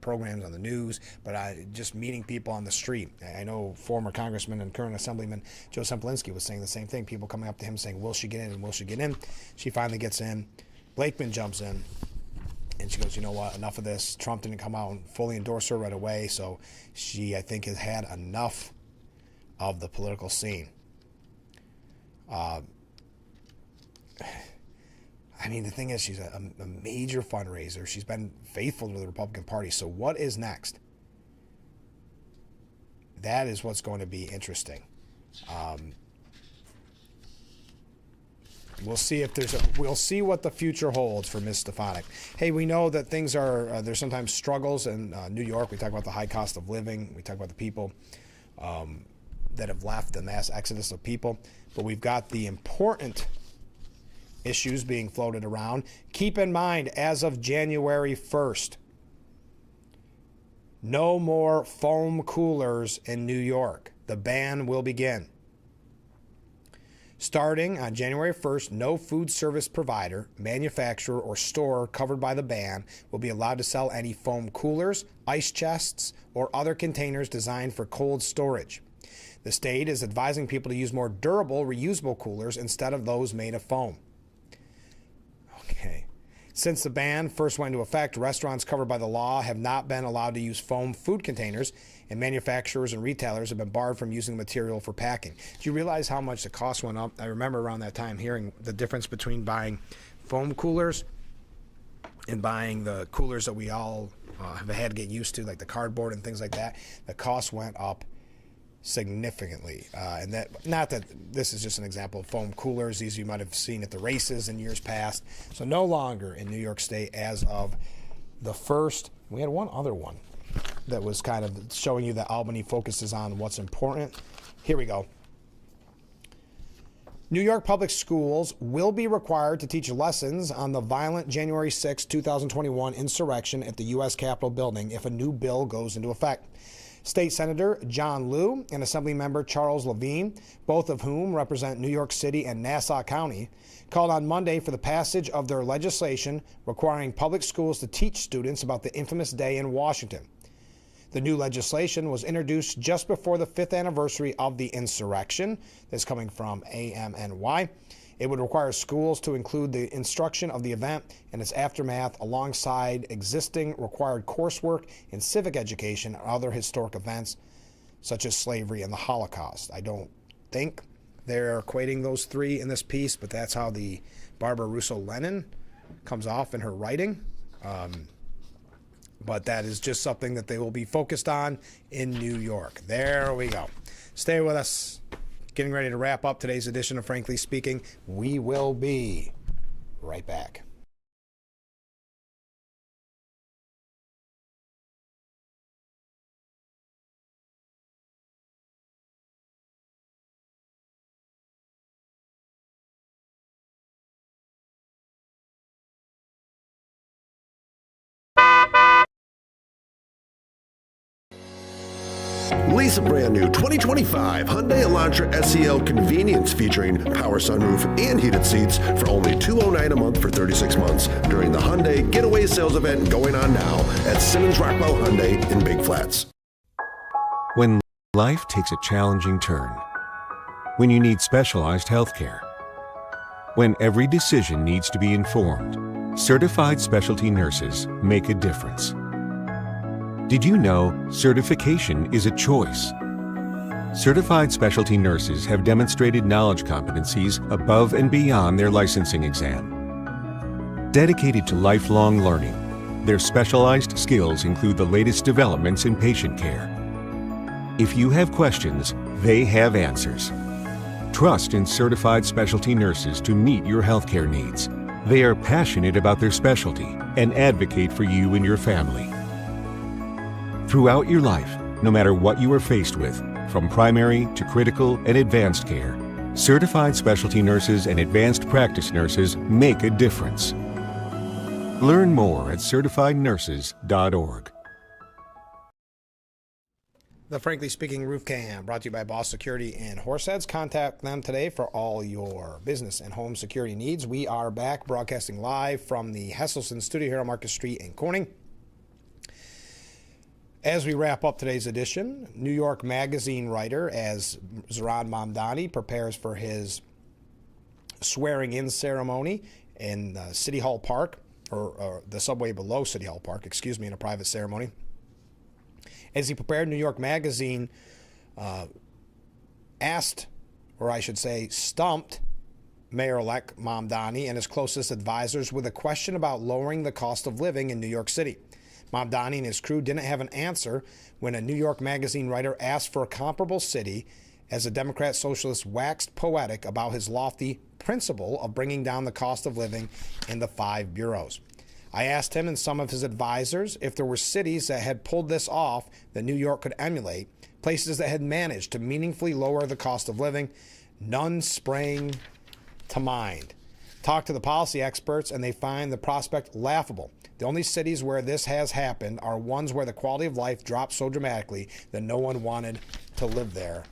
programs on the news, but just meeting people on the street. I know former Congressman and current Assemblyman Joe Semplinsky was saying the same thing. People coming up to him saying, will she get in and will she get in? She finally gets in. Blakeman jumps in, and she goes, you know what, enough of this. Trump didn't come out and fully endorse her right away, so she, I think, has had enough of the political scene. I mean, the thing is, she's a major fundraiser. She's been faithful to the Republican Party. So what is next? That is what's going to be interesting. We'll see if we'll see what the future holds for Ms. Stefanik. Hey, we know that things are, there's sometimes struggles in New York. We talk about the high cost of living. We talk about the people that have left, the mass exodus of people. But we've got the important issues being floated around. Keep in mind, as of January 1st, no more foam coolers in New York. The ban will begin. Starting on January 1st, no food service provider, manufacturer, or store covered by the ban will be allowed to sell any foam coolers, ice chests, or other containers designed for cold storage. The state is advising people to use more durable, reusable coolers instead of those made of foam. Okay. Since the ban first went into effect, restaurants covered by the law have not been allowed to use foam food containers, and manufacturers and retailers have been barred from using the material for packing. Do you realize how much the cost went up? I remember around that time hearing the difference between buying foam coolers and buying the coolers that we all have had to get used to, like the cardboard and things like that. The cost went up significantly. And that, not that this is just an example of foam coolers. These you might have seen at the races in years past. So no longer in New York State as of the first. We had one other one that was kind of showing you that Albany focuses on what's important. Here we go. New York public schools will be required to teach lessons on the violent January 6, 2021 insurrection at the U.S. Capitol building if a new bill goes into effect. State Senator John Liu and Assemblymember Charles Levine, both of whom represent New York City and Nassau County, called on Monday for the passage of their legislation requiring public schools to teach students about the infamous day in Washington. The new legislation was introduced just before the 5th anniversary of the insurrection. This is coming from AMNY. It would require schools to include the instruction of the event and its aftermath alongside existing required coursework in civic education and other historic events such as slavery and the Holocaust. I don't think they're equating those three in this piece, but that's how the Barbara Russo Lennon comes off in her writing. But that is just something that they will be focused on in New York. There we go. Stay with us. Getting ready to wrap up today's edition of Frankly Speaking. We will be right back. Lease a brand new 2025 Hyundai Elantra SEL Convenience featuring power sunroof and heated seats for only $209 a month for 36 months during the Hyundai Getaway Sales Event going on now at Simmons Rockwell Hyundai in Big Flats. When life takes a challenging turn, when you need specialized health care, when every decision needs to be informed, certified specialty nurses make a difference. Did you know certification is a choice? Certified specialty nurses have demonstrated knowledge competencies above and beyond their licensing exam. Dedicated to lifelong learning, their specialized skills include the latest developments in patient care. If you have questions, they have answers. Trust in certified specialty nurses to meet your healthcare needs. They are passionate about their specialty and advocate for you and your family. Throughout your life, no matter what you are faced with, from primary to critical and advanced care, certified specialty nurses and advanced practice nurses make a difference. Learn more at certifiednurses.org. The Frankly Speaking Roof Cam, brought to you by Boss Security in Horseheads. Contact them today for all your business and home security needs. We are back broadcasting live from the Hesselson studio here on Market Street in Corning. As we wrap up today's edition, New York Magazine writer, as Zohran Mamdani prepares for his swearing-in ceremony in City Hall Park, or the subway below City Hall Park, in a private ceremony. As he prepared, New York Magazine asked, or I should say stumped, Mayor-elect Mamdani and his closest advisors with a question about lowering the cost of living in New York City. Mamdani and his crew didn't have an answer when a New York Magazine writer asked for a comparable city as the Democrat socialist waxed poetic about his lofty principle of bringing down the cost of living in the 5 boroughs. I asked him and some of his advisors if there were cities that had pulled this off that New York could emulate, places that had managed to meaningfully lower the cost of living. None sprang to mind. Talk to the policy experts, and they find the prospect laughable. The only cities where this has happened are ones where the quality of life dropped so dramatically that no one wanted to live there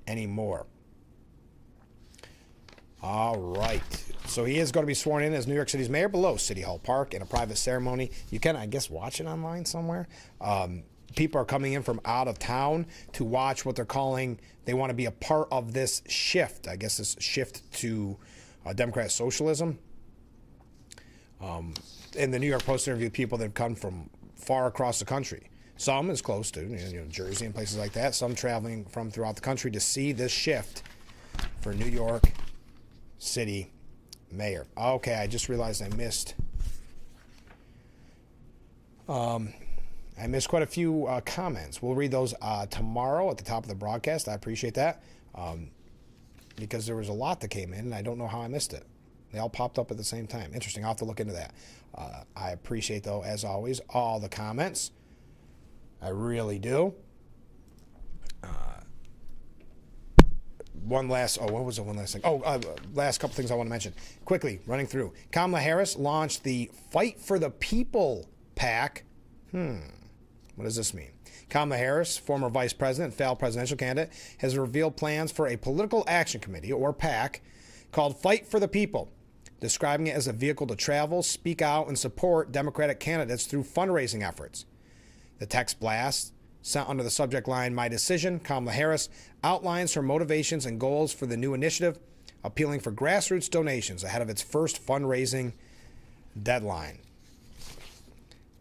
anymore. All right. So he is going to be sworn in as New York City's mayor below City Hall Park in a private ceremony. You can, I guess, watch it online somewhere. People are coming in from out of town to watch what they're calling, they want to be a part of this shift. I guess this shift to Democrat socialism. In the New York Post interviewed people that have come from far across the country. Some as close to Jersey and places like that. Some traveling from throughout the country to see this shift for New York City mayor. Okay, I just realized I missed quite a few comments. We'll read those tomorrow at the top of the broadcast. I appreciate that because there was a lot that came in, and I don't know how I missed it. They all popped up at the same time. Interesting. I'll have to look into that. I appreciate, though, as always, all the comments. I really do. What was the one last thing? Last couple things I want to mention. Quickly, running through. Kamala Harris launched the Fight for the People PAC. What does this mean? Kamala Harris, former vice president and failed presidential candidate, has revealed plans for a political action committee, or PAC, called Fight for the People, describing it as a vehicle to travel, speak out, and support Democratic candidates through fundraising efforts. The text blast, sent under the subject line, My Decision, Kamala Harris outlines her motivations and goals for the new initiative, appealing for grassroots donations ahead of its first fundraising deadline.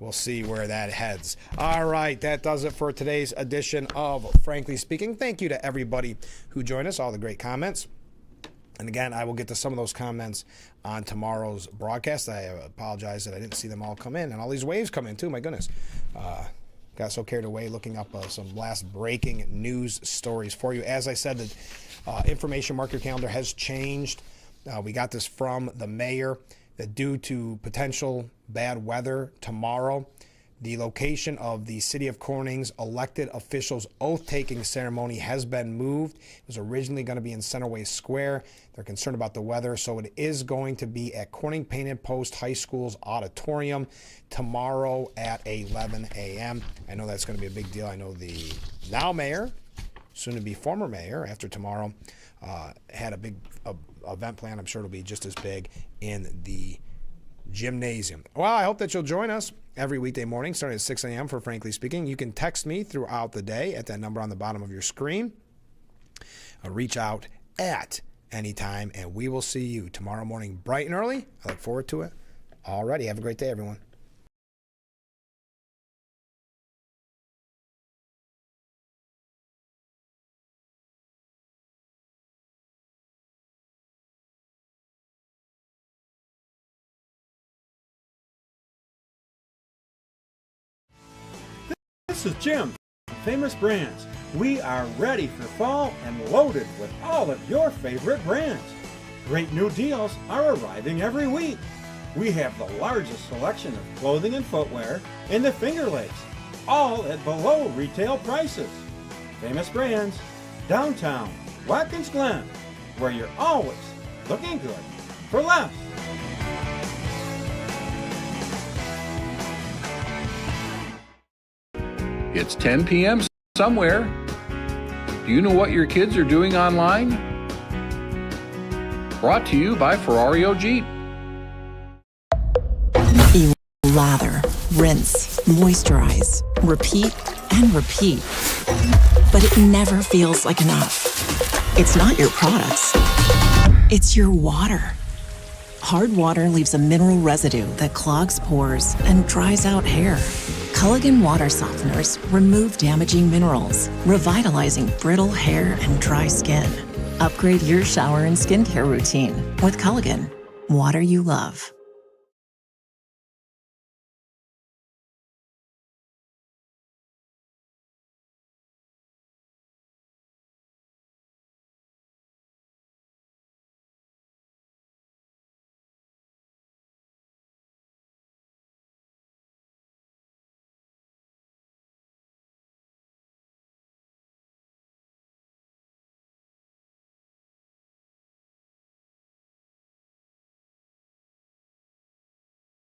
We'll see where that heads. All right, that does it for today's edition of Frankly Speaking. Thank you to everybody who joined us, all the great comments. And again, I will get to some of those comments on tomorrow's broadcast. I apologize that I didn't see them all come in. And all these waves come in, too. My goodness. Got so carried away looking up some last breaking news stories for you. As I said, the information mark your calendar has changed. We got this from the mayor that due to potential bad weather tomorrow, the location of the City of Corning's elected officials' oath-taking ceremony has been moved. It was originally going to be in Centerway Square. They're concerned about the weather, so it is going to be at Corning Painted Post High School's auditorium tomorrow at 11 a.m. I know that's going to be a big deal. I know the now mayor, soon-to-be former mayor, after tomorrow, had a big event plan. I'm sure it'll be just as big in the gymnasium. Well, I hope that you'll join us every weekday morning starting at 6 a.m. for Frankly Speaking. You can text me throughout the day at that number on the bottom of your screen. Reach out at any time, and we will see you tomorrow morning bright and early. I look forward to it. Alrighty, have a great day, everyone. This is Jim from Famous Brands. We are ready for fall and loaded with all of your favorite brands. Great new deals are arriving every week. We have the largest selection of clothing and footwear in the Finger Lakes, all at below retail prices. Famous Brands, downtown Watkins Glen, where you're always looking good for less. It's 10 p.m. somewhere. Do you know what your kids are doing online? Brought to you by Ferrario Jeep. You lather, rinse, moisturize, repeat, and repeat. But it never feels like enough. It's not your products. It's your water. Hard water leaves a mineral residue that clogs pores and dries out hair. Culligan water softeners remove damaging minerals, revitalizing brittle hair and dry skin. Upgrade your shower and skincare routine with Culligan, water you love.